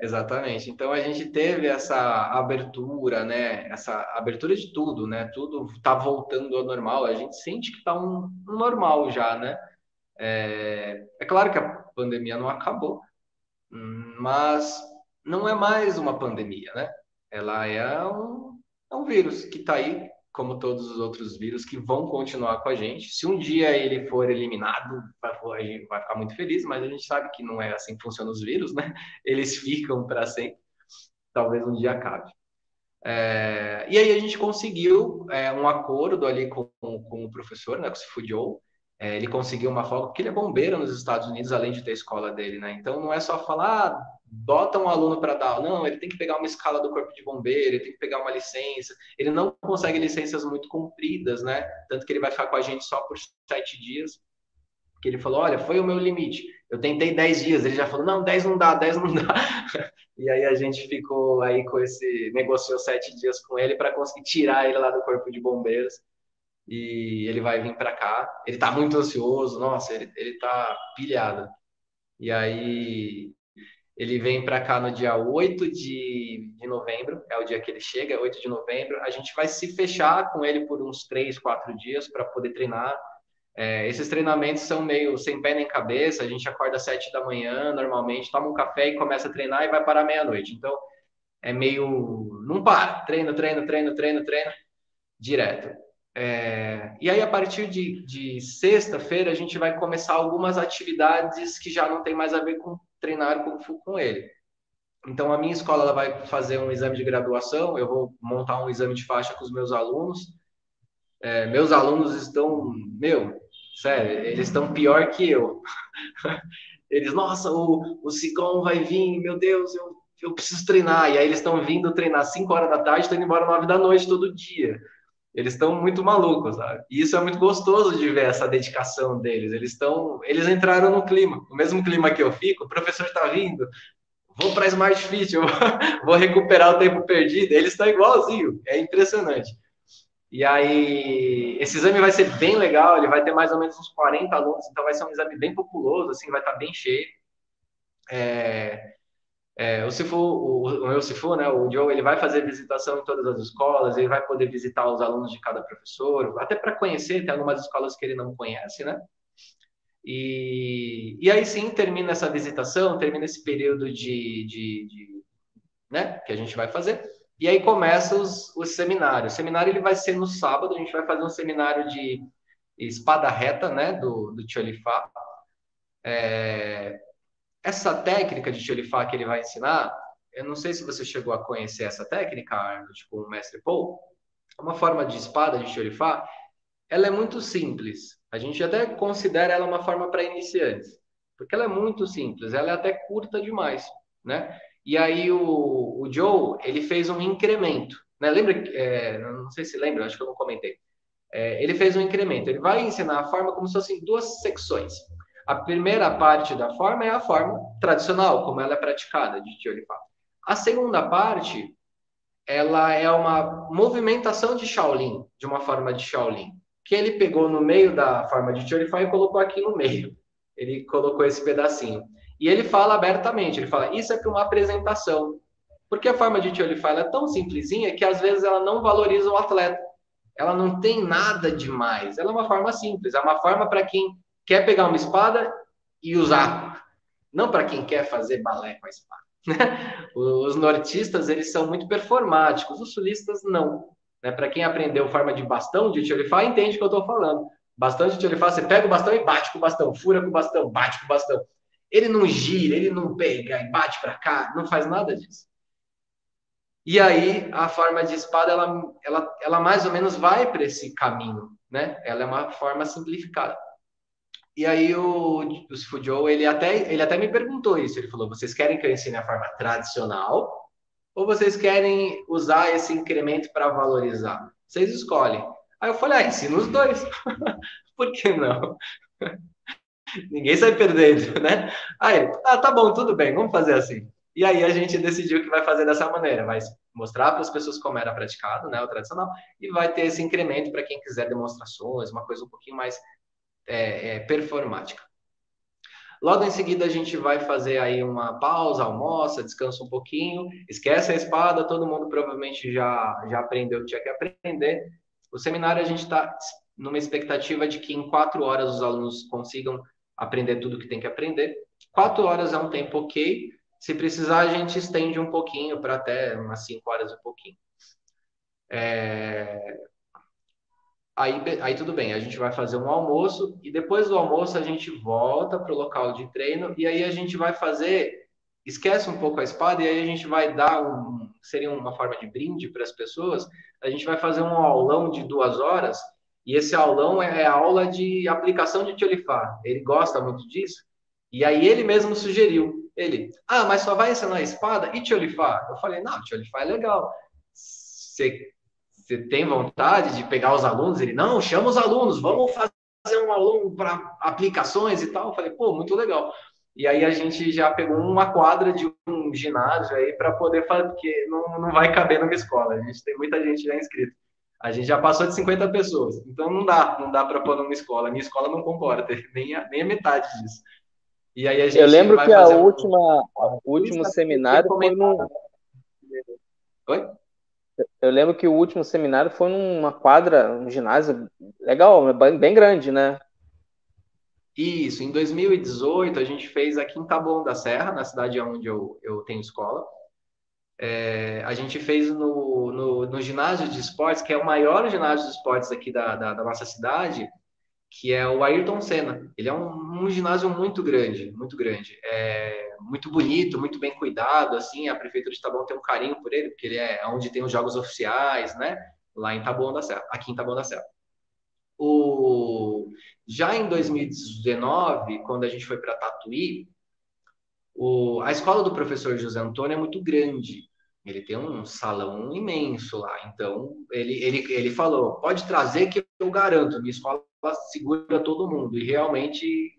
exatamente. Então a gente teve essa abertura, né? Essa abertura de tudo, né? Tudo está voltando ao normal. A gente sente que está um normal já, né? É claro que a pandemia não acabou, mas não é mais uma pandemia, né? Ela é um vírus que está aí, como todos os outros vírus, que vão continuar com a gente. Se um dia ele for eliminado, a gente vai ficar muito feliz, mas a gente sabe que não é assim que funcionam os vírus, né? Eles ficam para sempre, talvez um dia acabe. E aí a gente conseguiu um acordo ali com o professor, né, com o Sifu Joe. Ele conseguiu uma folga, porque ele é bombeiro nos Estados Unidos, além de ter a escola dele, né? Então não é só falar, bota um aluno para dar, não, ele tem que pegar uma escala do corpo de bombeiro, ele tem que pegar uma licença. Ele não consegue licenças muito compridas, né? Tanto que ele vai ficar com a gente só por 7 dias. Que ele falou, olha, foi o meu limite. Eu tentei 10 dias, ele já falou, não, 10 não dá, 10 não dá. E aí a gente ficou aí negociou 7 dias com ele para conseguir tirar ele lá do corpo de bombeiros. E ele vai vir para cá. Ele tá muito ansioso, nossa, ele tá pilhado. E aí ele vem para cá no dia 8 de novembro, é o dia que ele chega, 8 de novembro. A gente vai se fechar com ele por uns 3, 4 dias para poder treinar. Esses treinamentos são meio sem pé nem cabeça. A gente acorda às 7 da manhã, normalmente, toma um café e começa a treinar e vai parar meia-noite. Então, é meio. Não para. Treino, treino, treino, treino, treino, direto. E aí, a partir de sexta-feira, a gente vai começar algumas atividades que já não tem mais a ver com treinar Kung Fu com ele. Então, a minha escola ela vai fazer um exame de graduação, eu vou montar um exame de faixa com os meus alunos. Meus alunos estão, sério, eles estão pior que eu. Eles, nossa, o Sicom vai vir, meu Deus, eu preciso treinar. E aí eles estão vindo treinar 5 horas da tarde, estão indo embora 9 da noite todo dia. Eles estão muito malucos, sabe? E isso é muito gostoso de ver essa dedicação deles. Eles entraram no clima, o mesmo clima que eu fico. O professor está vindo, vou para Smart Fit, eu vou recuperar o tempo perdido. Eles estão igualzinho, é impressionante. E aí, esse exame vai ser bem legal, ele vai ter mais ou menos uns 40 alunos, então vai ser um exame bem populoso, assim, vai estar bem cheio. O Cifu, o meu Cifu, né, o Joe, ele vai fazer visitação em todas as escolas, ele vai poder visitar os alunos de cada professor, até para conhecer, tem algumas escolas que ele não conhece, né? E aí sim, termina essa visitação, termina esse período né, que a gente vai fazer. E aí começa os seminários. O seminário ele vai ser no sábado, a gente vai fazer um seminário de espada reta, né, do Tiolifá. Essa técnica de Tiolifá que ele vai ensinar, eu não sei se você chegou a conhecer essa técnica, Arnold, com o mestre Paul. É uma forma de espada de Tiolifá. Ela é muito simples. A gente até considera ela uma forma para iniciantes, porque ela é muito simples. Ela é até curta demais, né? E aí o Joe, ele fez um incremento, né? Lembra? Não sei se lembra, acho que eu não comentei. Ele fez um incremento. Ele vai ensinar a forma como se fossem duas secções. A primeira parte da forma é a forma tradicional, como ela é praticada de Tiolifá. A segunda parte, ela é uma movimentação de Shaolin, de uma forma de Shaolin, que ele pegou no meio da forma de Tiolifá e colocou aqui no meio. Ele colocou esse pedacinho. E ele fala abertamente, ele fala, isso é para uma apresentação. Porque a forma de Tiolifá é tão simplesinha que às vezes ela não valoriza o atleta. Ela não tem nada demais. Ela é uma forma simples. É uma forma para quem quer pegar uma espada e usar. Não para quem quer fazer balé com a espada. Os nortistas, eles são muito performáticos. Os sulistas, não. Para quem aprendeu forma de bastão de Tiolifá, entende o que eu estou falando. Bastão de Tiolifá, você pega o bastão e bate com o bastão. Fura com o bastão, bate com o bastão. Ele não gira, ele não pega e bate para cá. Não faz nada disso. E aí, a forma de espada, ela mais ou menos vai para esse caminho, né? Ela é uma forma simplificada. E aí, o Fujou, ele até me perguntou isso. Ele falou, vocês querem que eu ensine a forma tradicional ou vocês querem usar esse incremento para valorizar? Vocês escolhem. Aí eu falei, ensina os dois. Por que não? Ninguém sai perdendo, né? Aí, tá bom, tudo bem, vamos fazer assim. E aí a gente decidiu que vai fazer dessa maneira, vai mostrar para as pessoas como era praticado, né, o tradicional, e vai ter esse incremento para quem quiser demonstrações, uma coisa um pouquinho mais performática. Logo em seguida a gente vai fazer aí uma pausa, almoça, descansa um pouquinho, esquece a espada, todo mundo provavelmente já aprendeu o que tinha que aprender. O seminário a gente está numa expectativa de que em 4 horas os alunos consigam aprender tudo que tem que aprender. 4 horas é um tempo ok. Se precisar, a gente estende um pouquinho para até umas 5 horas e um pouquinho. Aí tudo bem, a gente vai fazer um almoço e depois do almoço a gente volta para o local de treino e aí a gente vai fazer, esquece um pouco a espada e aí a gente vai dar seria uma forma de brinde para as pessoas, a gente vai fazer um aulão de 2 horas e esse aulão é a aula de aplicação de Tiolifá, ele gosta muito disso e aí ele mesmo sugeriu, mas só vai ensinar a espada e Tiolifá? Eu falei, não, Tiolifá é legal, você tem vontade de pegar os alunos? Ele, não, chama os alunos, vamos fazer um aluno para aplicações e tal. Eu falei, pô, muito legal. E aí a gente já pegou uma quadra de um ginásio aí para poder fazer, porque não vai caber numa escola. A gente tem muita gente já inscrita. A gente já passou de 50 pessoas, então não dá para pôr numa escola. A minha escola não comporta nem a metade disso. E aí a Eu gente lembro vai que fazer o último seminário foi num. Oi? Eu lembro que o último seminário foi numa quadra, um ginásio legal, bem grande, né? Isso, em 2018 a gente fez aqui em Taboão da Serra, na cidade onde eu tenho escola. A gente fez no ginásio de esportes, que é o maior ginásio de esportes aqui da nossa cidade, que é o Ayrton Senna. Ele é um ginásio muito grande. Muito bonito, muito bem cuidado, assim, a Prefeitura de Taboão tem um carinho por ele, porque ele é onde tem os jogos oficiais, né? Lá em Taboão da Serra, aqui em Taboão da Serra. Já em 2019, quando a gente foi para Tatuí, a escola do professor José Antônio é muito grande. Ele tem um salão imenso lá. Então, ele falou: pode trazer que eu garanto, minha escola segura todo mundo. E realmente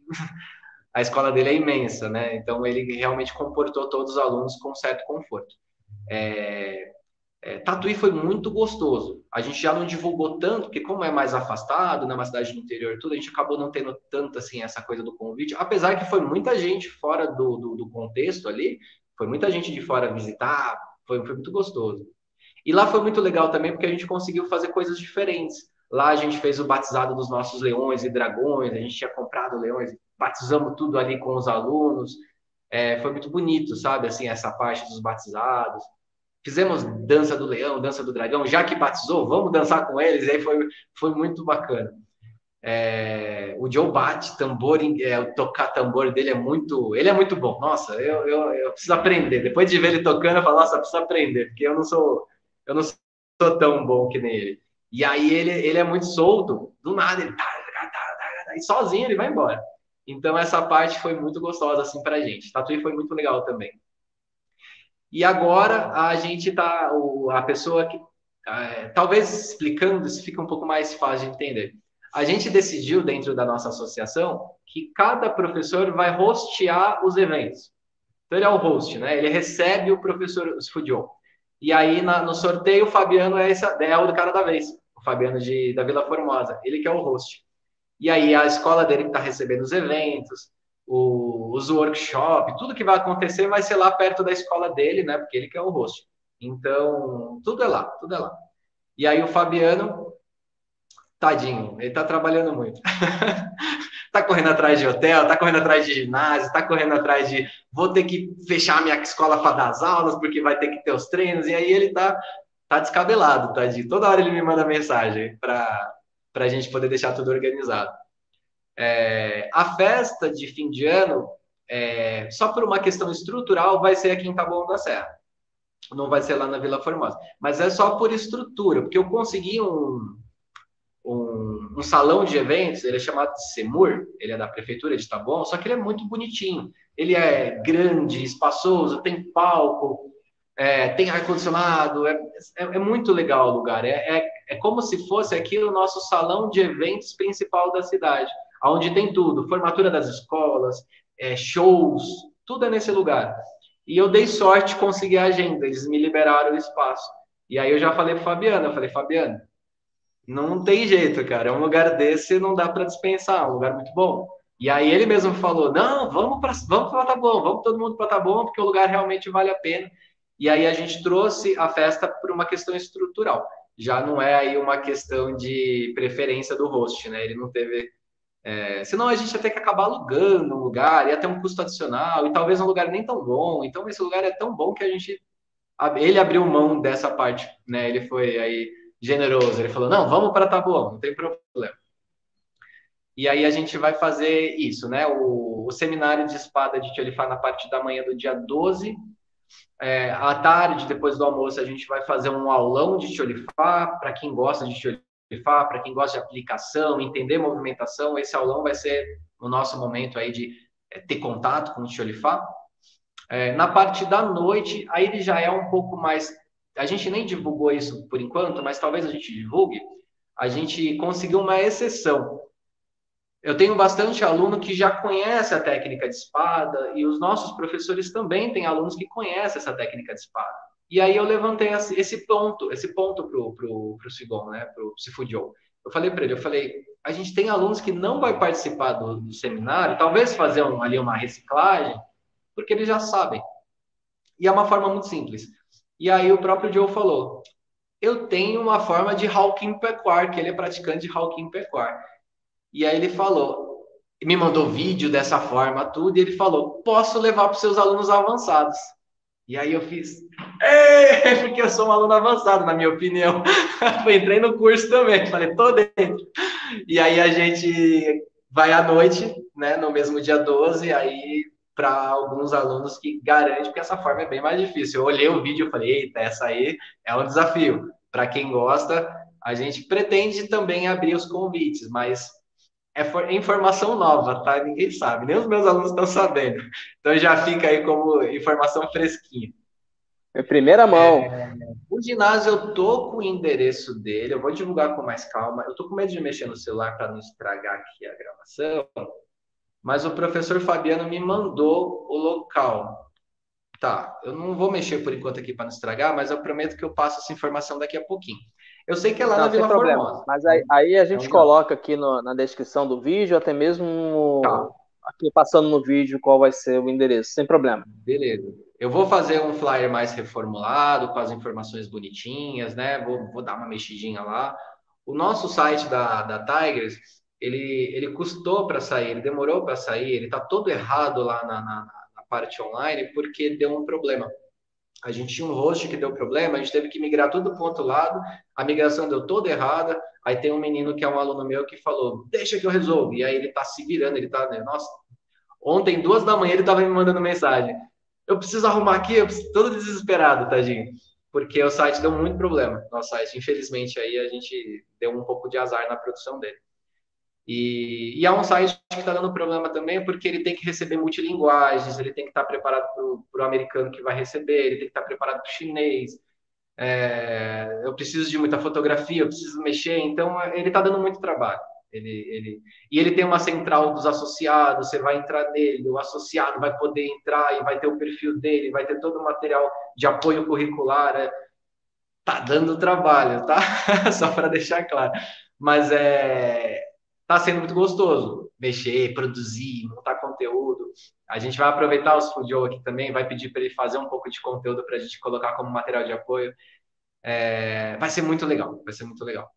a escola dele é imensa, né? Então, ele realmente comportou todos os alunos com certo conforto. Tatuí foi muito gostoso. A gente já não divulgou tanto, porque como é mais afastado, numa cidade do interior, tudo, a gente acabou não tendo tanto assim essa coisa do convite. Apesar que foi muita gente fora do contexto ali, foi muita gente de fora visitar, foi muito gostoso. E lá foi muito legal também, porque a gente conseguiu fazer coisas diferentes. Lá a gente fez o batizado dos nossos leões e dragões, a gente tinha comprado leões, batizamos tudo ali com os alunos. Foi muito bonito, sabe? Assim, essa parte dos batizados. Fizemos dança do leão, dança do dragão, já que batizou, vamos dançar com eles. E aí foi muito bacana. O Joe bate tambor, o tocar tambor dele ele é muito bom. Nossa, eu preciso aprender. Depois de ver ele tocando, eu falo, nossa, eu preciso aprender, porque eu não sou tão bom que nem ele. E aí ele é muito solto, do nada ele e sozinho ele vai embora. Então essa parte foi muito gostosa assim pra gente. Tatuí foi muito legal também. E agora a gente tá, a pessoa que, talvez explicando, isso fica um pouco mais fácil de entender. A gente decidiu dentro da nossa associação que cada professor vai hostear os eventos. Então ele é o host, né? Ele recebe o professor Fudion. E aí no sorteio o Fabiano é o cara da vez, o Fabiano da Vila Formosa. Ele que é o host. E aí a escola dele está recebendo os eventos, os workshops, tudo que vai acontecer vai ser lá perto da escola dele, né? Porque ele que é o host. Então, tudo é lá, tudo é lá. E aí o Fabiano, tadinho, ele está trabalhando muito. Tá correndo atrás de hotel, tá correndo atrás de ginásio, tá correndo atrás de vou ter que fechar minha escola para dar as aulas, porque vai ter que ter os treinos, e aí ele tá descabelado, tadinho. Toda hora ele me manda mensagem para a gente poder deixar tudo organizado. A festa de fim de ano, só por uma questão estrutural, vai ser aqui em Taboão da Serra. Não vai ser lá na Vila Formosa. Mas é só por estrutura, porque eu consegui um salão de eventos, ele é chamado de Semur, ele é da prefeitura de Taboão, só que ele é muito bonitinho. Ele é grande, espaçoso, tem palco, tem ar-condicionado, é muito legal o lugar. É como se fosse aqui o nosso salão de eventos principal da cidade, onde tem tudo, formatura das escolas, shows, tudo é nesse lugar. E eu dei sorte de conseguir a agenda, eles me liberaram o espaço. E aí eu já falei para Fabiano, Fabiano, não tem jeito, cara. Um lugar desse não dá para dispensar, é um lugar muito bom. E aí ele mesmo falou: não, vamos para Taboão, vamos todo mundo para Taboão, porque o lugar realmente vale a pena. E aí a gente trouxe a festa por uma questão estrutural. Já não é aí uma questão de preferência do host, né? Ele não teve. Senão a gente ia ter que acabar alugando um lugar, ia ter um custo adicional, e talvez um lugar nem tão bom. Então esse lugar é tão bom que ele abriu mão dessa parte, né? Ele foi aí generoso, ele falou: não, vamos para Taboão, não tem problema. E aí a gente vai fazer isso, né? O seminário de espada de Tcholifá na parte da manhã do dia 12. À tarde, depois do almoço, a gente vai fazer um aulão de Tcholifá, para quem gosta de Tcholifá, para quem gosta de aplicação, entender movimentação. Esse aulão vai ser o nosso momento aí de ter contato com o Tcholifá. Na parte da noite, aí ele já é um pouco mais. A gente nem divulgou isso por enquanto, mas talvez a gente divulgue. A gente conseguiu uma exceção. Eu tenho bastante aluno que já conhece a técnica de espada e os nossos professores também têm alunos que conhecem essa técnica de espada. E aí eu levantei esse ponto pro Sigon, né, pro Sifudio. Eu falei para ele, a gente tem alunos que não vai participar do seminário, talvez fazer ali uma reciclagem, porque eles já sabem. E é uma forma muito simples. E aí o próprio Joe falou, eu tenho uma forma de Hawking Pequar, que ele é praticante de Hawking Pequar. E aí ele falou, me mandou vídeo dessa forma, tudo, e ele falou, posso levar para os seus alunos avançados. E aí eu fiz, porque eu sou um aluno avançado, na minha opinião. Entrei no curso também, falei, tô dentro. E aí a gente vai à noite, né, no mesmo dia 12, aí para alguns alunos que garante, porque essa forma é bem mais difícil. Eu olhei o vídeo e falei, eita, essa aí é um desafio. Para quem gosta, a gente pretende também abrir os convites, mas é informação nova, tá? Ninguém sabe, nem os meus alunos estão sabendo. Então já fica aí como informação fresquinha. Em primeira mão. O ginásio, eu tô com o endereço dele, eu vou divulgar com mais calma. Eu tô com medo de mexer no celular para não estragar aqui a gravação, mas o professor Fabiano me mandou o local. Tá, eu não vou mexer por enquanto aqui para não estragar, mas eu prometo que eu passo essa informação daqui a pouquinho. Eu sei que é lá na Não, sem Vila problema. Formosa. Mas aí a gente coloca aqui na descrição do vídeo, até mesmo aqui passando no vídeo qual vai ser o endereço, sem problema. Beleza. Eu vou fazer um flyer mais reformulado, com as informações bonitinhas, né? Vou dar uma mexidinha lá. O nosso site da Tigers, ele custou para sair, ele demorou para sair, ele está todo errado lá na parte online porque deu um problema. A gente tinha um host que deu problema, a gente teve que migrar tudo para o outro lado, a migração deu toda errada, aí tem um menino que é um aluno meu que falou, deixa que eu resolvo, e aí ele tá se virando, ele tá, né, nossa, ontem, 2 da manhã, ele tava me mandando mensagem, eu preciso arrumar aqui, eu preciso, todo desesperado, tadinho, porque o site deu muito problema, nosso site, infelizmente, aí a gente deu um pouco de azar na produção dele. E é um site que está dando problema também, porque ele tem que receber multilinguagens, ele tem que estar preparado para o americano que vai receber, ele tem que estar preparado para o chinês. Eu preciso de muita fotografia, eu preciso mexer, então ele está dando muito trabalho. E ele tem uma central dos associados, você vai entrar nele, o associado vai poder entrar e vai ter o perfil dele, vai ter todo o material de apoio curricular. Tá dando trabalho, tá? Só para deixar claro. Mas tá sendo muito gostoso mexer, produzir, montar conteúdo. A gente vai aproveitar o Studio aqui também, vai pedir para ele fazer um pouco de conteúdo para a gente colocar como material de apoio. Vai ser muito legal, vai ser muito legal.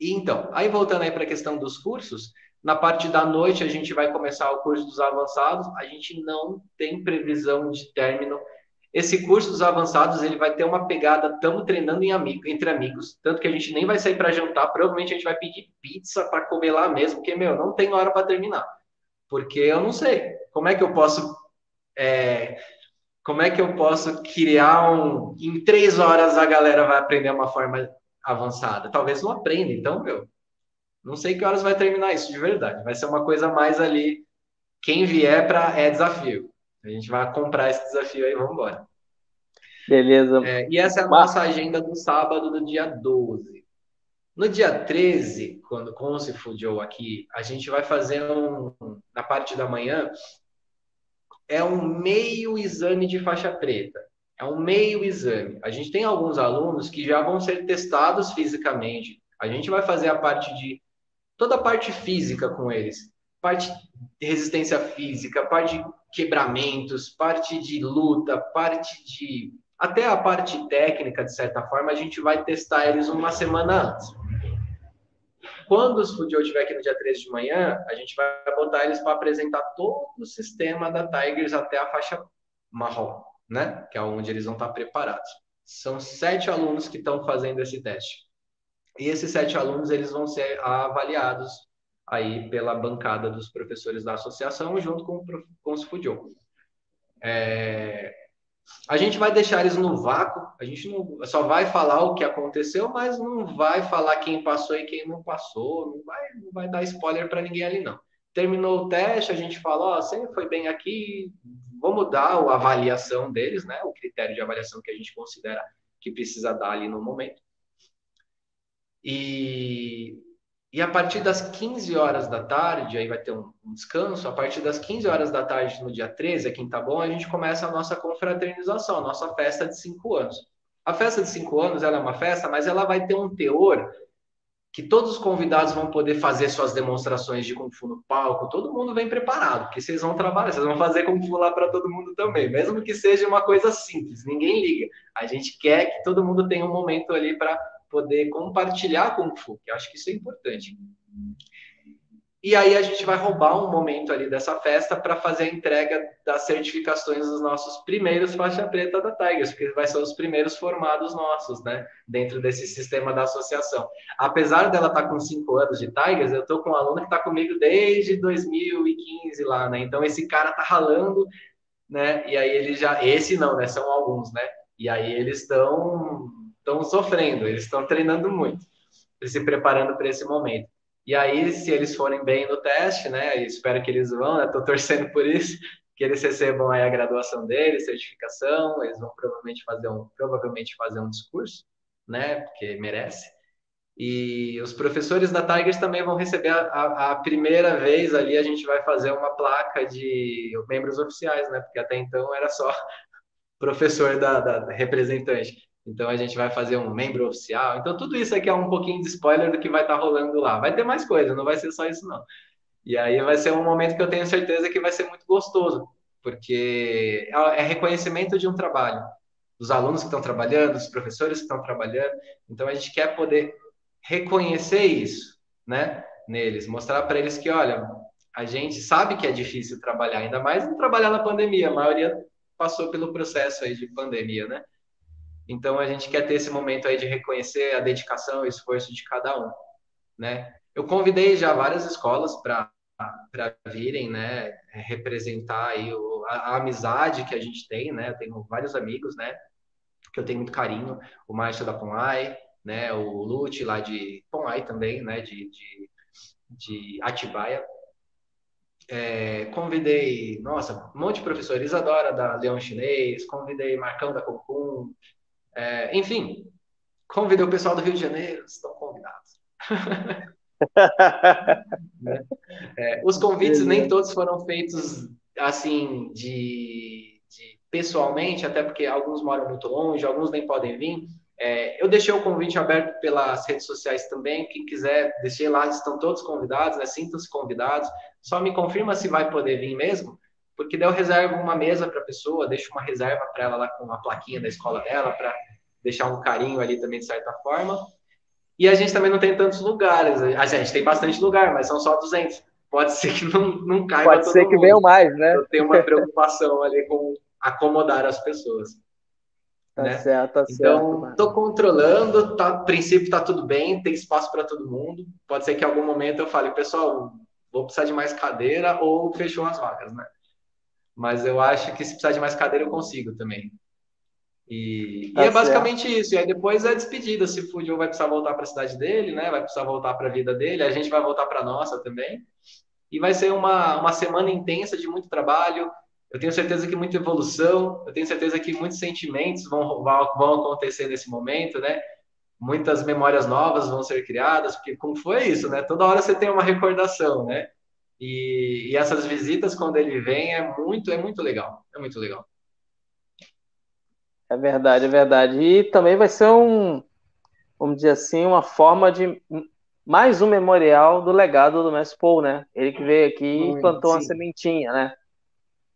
E então, aí voltando aí para a questão dos cursos, na parte da noite a gente vai começar o curso dos avançados, a gente não tem previsão de término. Esse curso dos avançados, ele vai ter uma pegada, estamos treinando entre amigos, tanto que a gente nem vai sair para jantar, provavelmente a gente vai pedir pizza para comer lá mesmo, porque, meu, não tem hora para terminar. Porque eu não sei, como é que eu posso criar em 3 horas a galera vai aprender uma forma avançada? Talvez não aprenda, então, meu, não sei que horas vai terminar isso de verdade. Vai ser uma coisa mais ali, quem vier é desafio. A gente vai comprar esse desafio aí e vamos embora. Beleza. E essa é a nossa agenda do sábado, do dia 12. No dia 13, quando com o Cifudio aqui, a gente vai fazer na parte da manhã, um meio exame de faixa preta. É um meio exame. A gente tem alguns alunos que já vão ser testados fisicamente. A gente vai fazer toda a parte física com eles. Parte de resistência física, parte de quebramentos, parte de luta, até a parte técnica, de certa forma, a gente vai testar eles uma semana antes. Quando o Studio estiver aqui no dia 13 de manhã, a gente vai botar eles para apresentar todo o sistema da Tigers até a faixa marrom, né? Que é onde eles vão estar preparados. São 7 alunos que estão fazendo esse teste. E esses 7 alunos, eles vão ser avaliados aí pela bancada dos professores da associação, junto com os Studio. A gente vai deixar eles no vácuo, a gente não, só vai falar o que aconteceu, mas não vai falar quem passou e quem não passou, não vai dar spoiler para ninguém ali, não. Terminou o teste, a gente fala, você foi bem aqui, vamos dar a avaliação deles, né? O critério de avaliação que a gente considera que precisa dar ali no momento. E a partir das 15 horas da tarde, aí vai ter um descanso, a partir das 15 horas da tarde no dia 13, aqui em Taboão, a gente começa a nossa confraternização, a nossa festa de 5 anos. A festa de 5 anos, ela é uma festa, mas ela vai ter um teor que todos os convidados vão poder fazer suas demonstrações de Kung Fu no palco, todo mundo vem preparado, porque vocês vão trabalhar, vocês vão fazer Kung Fu lá para todo mundo também, mesmo que seja uma coisa simples, ninguém liga. A gente quer que todo mundo tenha um momento ali para poder compartilhar Kung Fu, que eu acho que isso é importante. E aí a gente vai roubar um momento ali dessa festa para fazer a entrega das certificações dos nossos primeiros faixa preta da Tigers, porque vai ser os primeiros formados nossos, né, dentro desse sistema da associação. Apesar dela estar com 5 anos de Tigers, eu estou com um aluno que está comigo desde 2015 lá, né, então esse cara tá ralando, né, e aí ele esse não, né, são alguns, né, e aí eles estão sofrendo, eles estão treinando muito, se preparando para esse momento. E aí, se eles forem bem no teste, né, espero que eles vão, né, tô torcendo por isso, que eles recebam aí a graduação deles, certificação, eles vão provavelmente fazer um discurso, né, porque merece. E os professores da Tigers também vão receber a primeira vez ali, a gente vai fazer uma placa de membros oficiais, né, porque até então era só professor da representante. Então a gente vai fazer um membro oficial. Então tudo isso aqui é um pouquinho de spoiler do que vai estar rolando lá. Vai ter mais coisa, não vai ser só isso não. E aí vai ser um momento que eu tenho certeza que vai ser muito gostoso, porque é reconhecimento de um trabalho, dos alunos que estão trabalhando, dos professores que estão trabalhando. Então a gente quer poder reconhecer isso, né, neles, mostrar para eles que, olha, a gente sabe que é difícil trabalhar, ainda mais não trabalhar na pandemia. A maioria passou pelo processo aí de pandemia, né? Então a gente quer ter esse momento aí de reconhecer a dedicação e esforço de cada um, né? Eu convidei já várias escolas para virem, né, representar aí a amizade que a gente tem, né? Eu tenho vários amigos, né, que eu tenho muito carinho, o Márcio da Ponai, né, o Lute lá de Ponai também, né, de Atibaia. Convidei, nossa, um monte de professores, Isadora da Leão Chinês, convidei Marcão da Concum, enfim, convidei o pessoal do Rio de Janeiro, estão convidados. Né? Os convites nem Beleza. todos foram feitos assim de pessoalmente, até porque alguns moram muito longe, alguns nem podem vir. Eu deixei o convite aberto pelas redes sociais também. Quem quiser, deixei lá, estão todos convidados, né? Sintam-se convidados. Só me confirma se vai poder vir mesmo, porque daí eu reservo uma mesa para a pessoa, deixo uma reserva para ela lá com uma plaquinha da escola dela, para deixar um carinho ali também de certa forma. E a gente também não tem tantos lugares. A gente tem bastante lugar, mas são só 200. Pode ser que não caiba Pode ser todo que venham mundo. mais, né? Eu tenho uma preocupação ali com acomodar as pessoas, né? Tá certo, Então, mano. estou controlando, tá, a princípio está tudo bem, tem espaço para todo mundo. Pode ser que em algum momento eu fale, pessoal, vou precisar de mais cadeira ou fechou as vagas, né? Mas eu acho que se precisar de mais cadeira eu consigo também. E Tá é certo. basicamente isso. E aí depois é despedida. Se o Joe vai precisar voltar para a cidade dele, né? Vai precisar voltar para a vida dele. A gente vai voltar para a nossa também. E vai ser uma semana intensa de muito trabalho. Eu tenho certeza que muita evolução. Eu tenho certeza que muitos sentimentos vão acontecer nesse momento, né? Muitas memórias novas vão ser criadas, porque como foi isso, né? Toda hora você tem uma recordação, né? E essas visitas, quando ele vem, é muito legal. É muito legal. É verdade, é verdade. E também vai ser vamos dizer assim, uma forma de mais um memorial do legado do Mestre Paul, né? Ele que veio aqui e Muito, plantou uma sim. sementinha, né?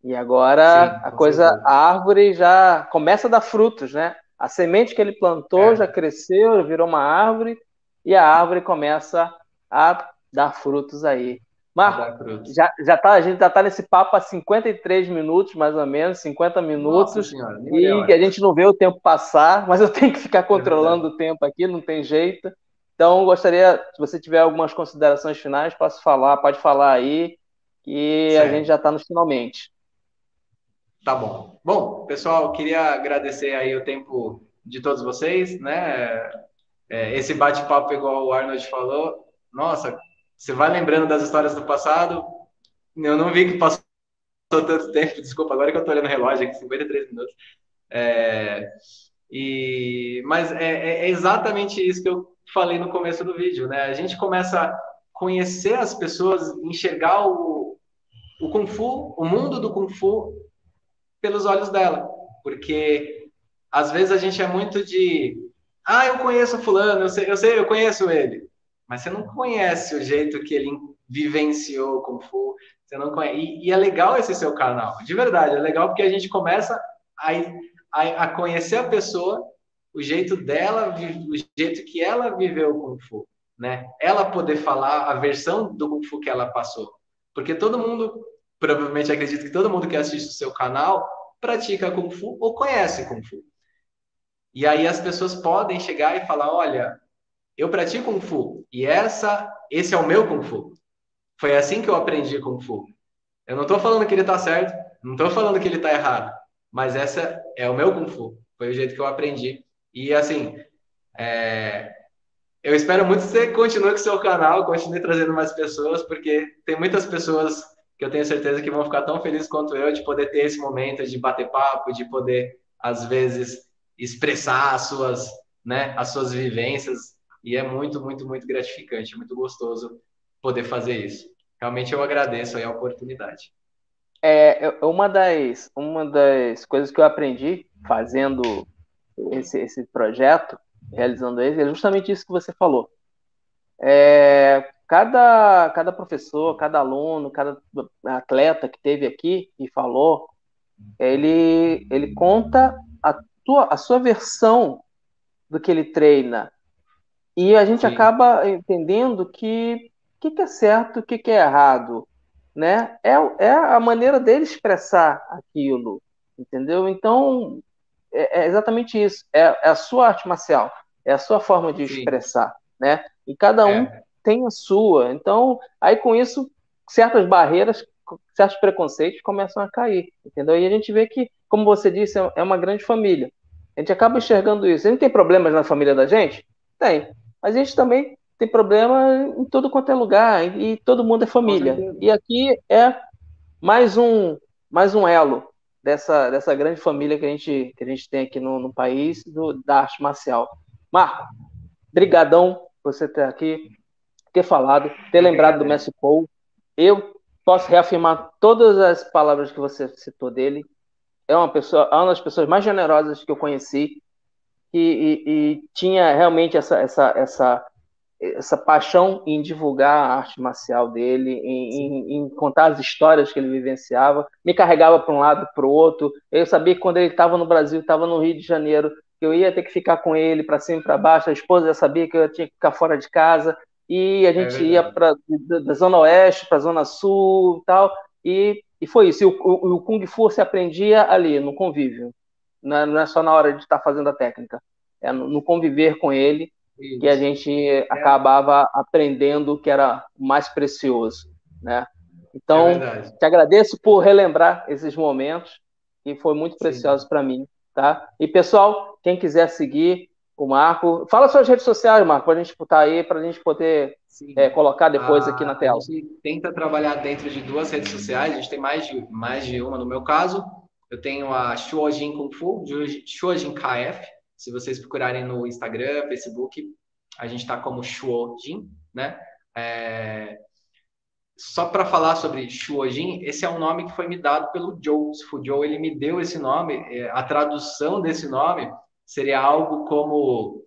E agora Sim, a com coisa, certeza. a árvore já começa a dar frutos, né? A semente que ele plantou já É, cresceu, virou uma árvore e a árvore começa a dar frutos aí. a Marco, dar frutos. a gente já está nesse papo há 53 minutos, mais ou menos, 50 Nossa minutos, senhora, nem olhei a e a hora. gente não vê o tempo passar, mas eu tenho que ficar É verdade. controlando o tempo aqui, não tem jeito. Então, gostaria, se você tiver algumas considerações finais, pode falar aí, que a gente Certo. já está nos finalmente. Tá bom. Bom, pessoal, queria agradecer aí o tempo de todos vocês, né? Esse bate-papo, igual o Arnold falou, nossa, você vai lembrando das histórias do passado. Eu não vi que passou tanto tempo, desculpa, agora que eu tô olhando o relógio aqui, 53 minutos. É, mas é exatamente isso que eu falei no começo do vídeo, né? A gente começa a conhecer as pessoas, enxergar o Kung Fu, o mundo do Kung Fu, pelos olhos dela. Porque às vezes a gente é muito de, eu conheço fulano, eu conheço ele. Mas você não conhece o jeito que ele vivenciou o Kung Fu. Você não conhece. E é legal esse seu canal. De verdade, é legal porque a gente começa a, a conhecer a pessoa, o jeito dela, o jeito que ela viveu o Kung Fu. Né? Ela poder falar a versão do Kung Fu que ela passou. Porque todo mundo, provavelmente acredito que todo mundo que assiste o seu canal pratica Kung Fu ou conhece Kung Fu. E aí as pessoas podem chegar e falar: olha, eu pratico Kung Fu e esse é o meu Kung Fu. Foi assim que eu aprendi Kung Fu. Eu não estou falando que ele está certo, não estou falando que ele está errado, mas essa é o meu Kung Fu. Foi o jeito que eu aprendi. E assim, eu espero muito que você continue com o seu canal, continue trazendo mais pessoas, porque tem muitas pessoas que eu tenho certeza que vão ficar tão felizes quanto eu de poder ter esse momento de bater papo, de poder, às vezes, expressar as suas vivências. E é muito, muito, muito gratificante, muito gostoso poder fazer isso. Realmente eu agradeço aí a oportunidade. Uma das coisas que eu aprendi fazendo esse projeto, realizando ele, é justamente isso que você falou. Cada professor, cada aluno, cada atleta que teve aqui e falou, ele conta a sua versão do que ele treina. E a gente Sim, acaba entendendo que o que é certo, o que é errado, né? É a maneira dele expressar aquilo. entendeu? Então, é exatamente isso. É a sua arte marcial, é a sua forma de Sim, expressar, né? E cada um é, tem a sua. Então, aí com isso, certas barreiras, certos preconceitos começam a cair, entendeu? E a gente vê que, como você disse, é uma grande família. A gente acaba enxergando isso. A gente tem problemas na família da gente? Tem. Mas a gente também tem problema em todo quanto é lugar, e todo mundo é com família. certeza. E aqui é mais um, mais um elo dessa grande família que a gente tem aqui no país da arte marcial. Marco, brigadão por você ter aqui, ter falado, ter Eu que lembrado do agradeço. Messi Paul. Eu posso reafirmar todas as palavras que você citou dele. É uma das pessoas mais generosas que eu conheci e tinha realmente essa paixão em divulgar a arte marcial dele, Sim, em contar as histórias que ele vivenciava, me carregava para um lado, para o outro. Eu sabia que quando ele estava no Brasil, estava no Rio de Janeiro, que eu ia ter que ficar com ele para cima e para baixo. A esposa já sabia que eu tinha que ficar fora de casa e a é gente ia verdade. da Zona Oeste para a Zona Sul e tal. E foi isso. E o Kung Fu se aprendia ali, no convívio. Não é só na hora de estar fazendo a técnica. É no conviver com ele que a Isso. gente É, acabava aprendendo o que era mais precioso, né? é Então, verdade. te agradeço por relembrar esses momentos, que foi muito Sim. precioso para mim, tá? E pessoal, quem quiser seguir o Marco, fala suas redes sociais, Marco, para a gente botar aí, para a gente poder Sim. colocar depois aqui na A tela. gente tenta trabalhar dentro de duas redes sociais, a gente tem mais de uma no meu caso. Eu tenho a Shuojin Kung Fu, Shuojin KF. Se vocês procurarem no Instagram, Facebook, a gente está como Shuojin, né? É, só para falar sobre Shuojin, esse é um nome que foi me dado pelo Joe. O Joe ele me deu esse nome. A tradução desse nome seria algo como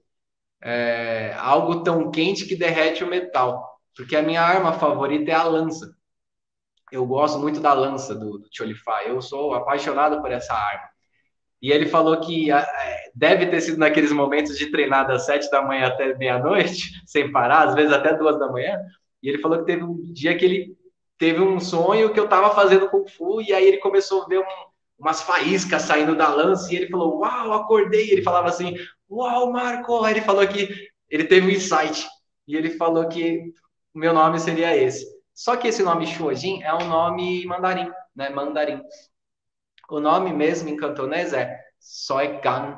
algo tão quente que derrete o metal. Porque a minha arma favorita é a lança. Eu gosto muito da lança do Cholify. Eu sou apaixonado por essa arma. E ele falou que deve ter sido naqueles momentos de treinar das 7 da manhã até meia-noite, sem parar, às vezes até 2 da manhã. E ele falou que teve um dia que ele teve um sonho que eu estava fazendo Kung Fu, e aí ele começou a ver umas faíscas saindo da lança, e ele falou, uau, acordei. Ele falava assim, uau, Marco. Aí ele falou que ele teve um insight, e ele falou que o meu nome seria esse. Só que esse nome Shuojin é um nome mandarim, né? Mandarim. O nome mesmo em cantonês é Soegan.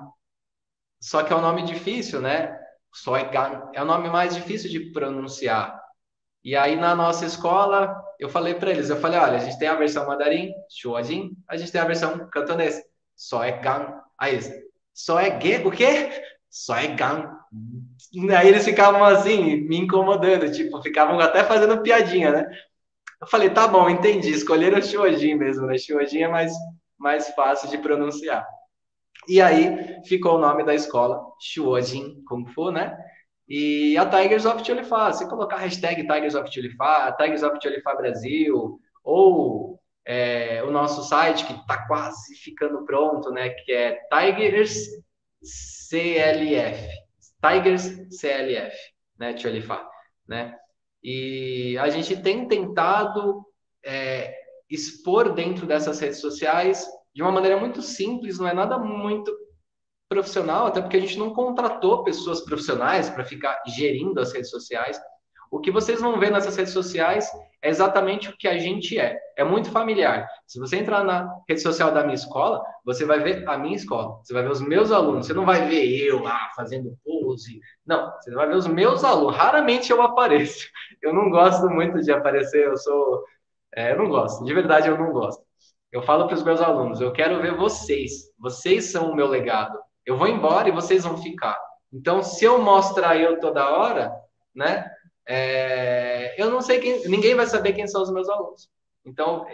Só que é um nome difícil, né? Soegan é o nome mais difícil de pronunciar. E aí na nossa escola, eu falei para eles, eu falei, olha, a gente tem a versão mandarim, Shuojin, a gente tem a versão cantonês, Soegan. Aí eles, Soegan, o quê? Soegan. Aí eles ficavam assim, me incomodando, tipo, ficavam até fazendo piadinha, né? Eu falei, tá bom, entendi. Escolheram o Chuojin mesmo, né? Chuojin é mais fácil de pronunciar. E aí ficou o nome da escola, Chuojin Kung Fu, né? E a Tigers of Tulifá. Se colocar a hashtag Tigers of Tulifá, Tigers of Tulifá Brasil, ou o nosso site, que está quase ficando pronto, né? Que é Tigers CLF. Tigers CLF, né? Tulifá, né? E a gente tem tentado é, expor dentro dessas redes sociais de uma maneira muito simples, não é nada muito profissional, até porque a gente não contratou pessoas profissionais para ficar gerindo as redes sociais. O que vocês vão ver nessas redes sociais é exatamente o que a gente é. É muito familiar. Se você entrar na rede social da minha escola, você vai ver a minha escola. Você vai ver os meus alunos. Você não vai ver eu lá fazendo pose. Não, você vai ver os meus alunos. Raramente eu apareço. Eu não gosto muito de aparecer. Eu não gosto. De verdade, eu não gosto. Eu falo para os meus alunos, eu quero ver vocês. Vocês são o meu legado. Eu vou embora e vocês vão ficar. Então, se eu mostrar eu toda hora, né? Eu não sei ninguém vai saber quem são os meus alunos. Então,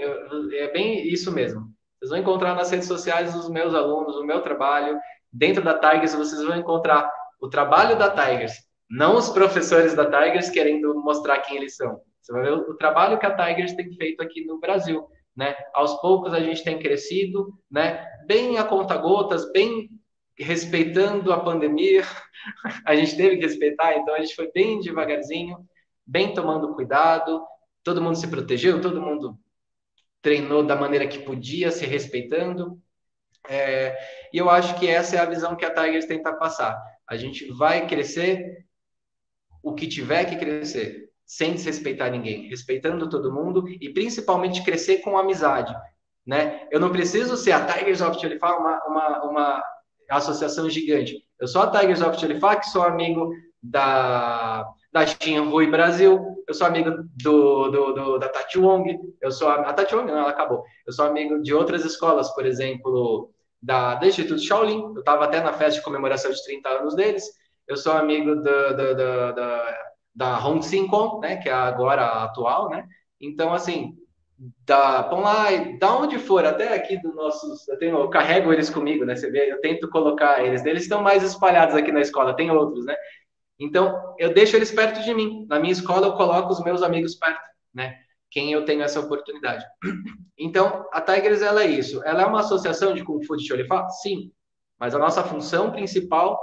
é bem isso mesmo. Vocês vão encontrar nas redes sociais os meus alunos, o meu trabalho. Dentro da Tigers, vocês vão encontrar o trabalho da Tigers, não os professores da Tigers querendo mostrar quem eles são. Você vai ver o trabalho que a Tigers tem feito aqui no Brasil, né? Aos poucos a gente tem crescido, né? Bem a conta-gotas, bem respeitando a pandemia, a gente teve que respeitar, então a gente foi bem devagarzinho, bem tomando cuidado, todo mundo se protegeu, todo mundo treinou da maneira que podia, se respeitando, E eu acho que essa é a visão que a Tigers tenta passar. A gente vai crescer o que tiver que crescer, sem desrespeitar ninguém, respeitando todo mundo e principalmente crescer com amizade, né? Eu não preciso ser a Tigers of Tulifá, uma associação gigante. Eu sou a Tigers of Tulifá, que sou amigo da Shin Rui Brasil, eu sou amigo da Tati Wong, eu sou a Tati Wong, não, ela acabou. Eu sou amigo de outras escolas, por exemplo, do Instituto Shaolin, eu estava até na festa de comemoração de 30 anos deles, eu sou amigo da Hong Sin Kong, né, que é agora a atual, né? Então, assim, vamos lá, da onde for, até aqui dos nossos, eu carrego eles comigo, né? Você vê, eu tento colocar eles estão mais espalhados aqui na escola, tem outros, né? Então, eu deixo eles perto de mim. Na minha escola, eu coloco os meus amigos perto, né? Quem eu tenho essa oportunidade. Então, a Tigers, ela é isso. Ela é uma associação de Kung Fu de Xolifá? Sim. Mas a nossa função principal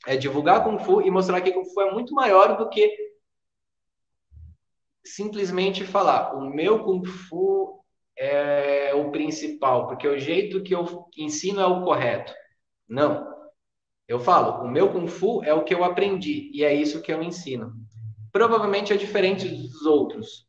é divulgar Kung Fu e mostrar que Kung Fu é muito maior do que simplesmente falar, o meu Kung Fu é o principal, porque o jeito que eu ensino é o correto. Não. Eu falo, o meu Kung Fu é o que eu aprendi e é isso que eu ensino. Provavelmente é diferente dos outros,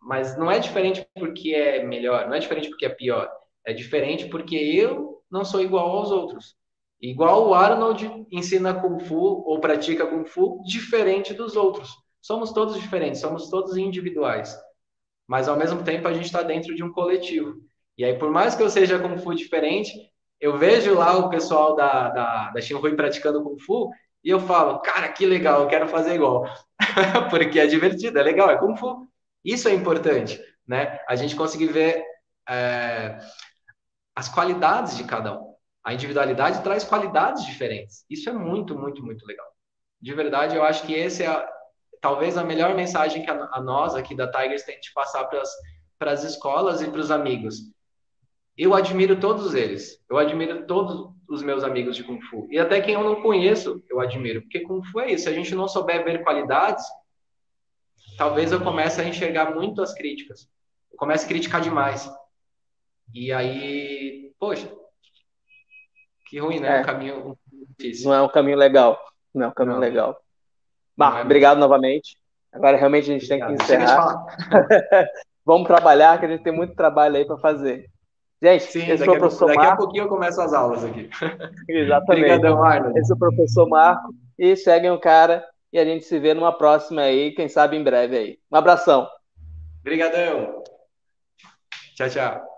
mas não é diferente porque é melhor, não é diferente porque é pior. É diferente porque eu não sou igual aos outros. Igual o Arnold ensina Kung Fu ou pratica Kung Fu diferente dos outros. Somos todos diferentes, somos todos individuais. Mas ao mesmo tempo a gente está dentro de um coletivo. E aí, por mais que eu seja Kung Fu diferente, eu vejo lá o pessoal da Shinrui praticando Kung Fu e eu falo, cara, que legal, eu quero fazer igual. Porque é divertido, é legal, é Kung Fu. Isso é importante, né? A gente conseguir ver é, as qualidades de cada um. A individualidade traz qualidades diferentes. Isso é muito, muito, muito legal. De verdade, eu acho que esse é talvez a melhor mensagem que a nós aqui da Tigers tem de passar para as escolas e para os amigos. Eu admiro todos eles. Eu admiro todos os meus amigos de Kung Fu. E até quem eu não conheço, eu admiro. Porque Kung Fu é isso. Se a gente não souber ver qualidades, talvez eu comece a enxergar muito as críticas. Eu comece a criticar demais. E aí, poxa, que ruim, né? Um É, caminho difícil. não é um caminho legal. Não é um caminho Não, legal. não Bah, é mesmo. obrigado novamente. Agora realmente a gente tem que Obrigado. Chega de encerrar. falar. Vamos trabalhar, que a gente tem muito trabalho aí para fazer. Gente, Sim, esse foi o professor daqui a Marco. pouquinho eu começo as aulas aqui. Exatamente. Obrigadão, Arnold. Esse é o professor Marco. E seguem o cara. E a gente se vê numa próxima aí, quem sabe em breve aí. Um abração. Obrigadão. Tchau, tchau.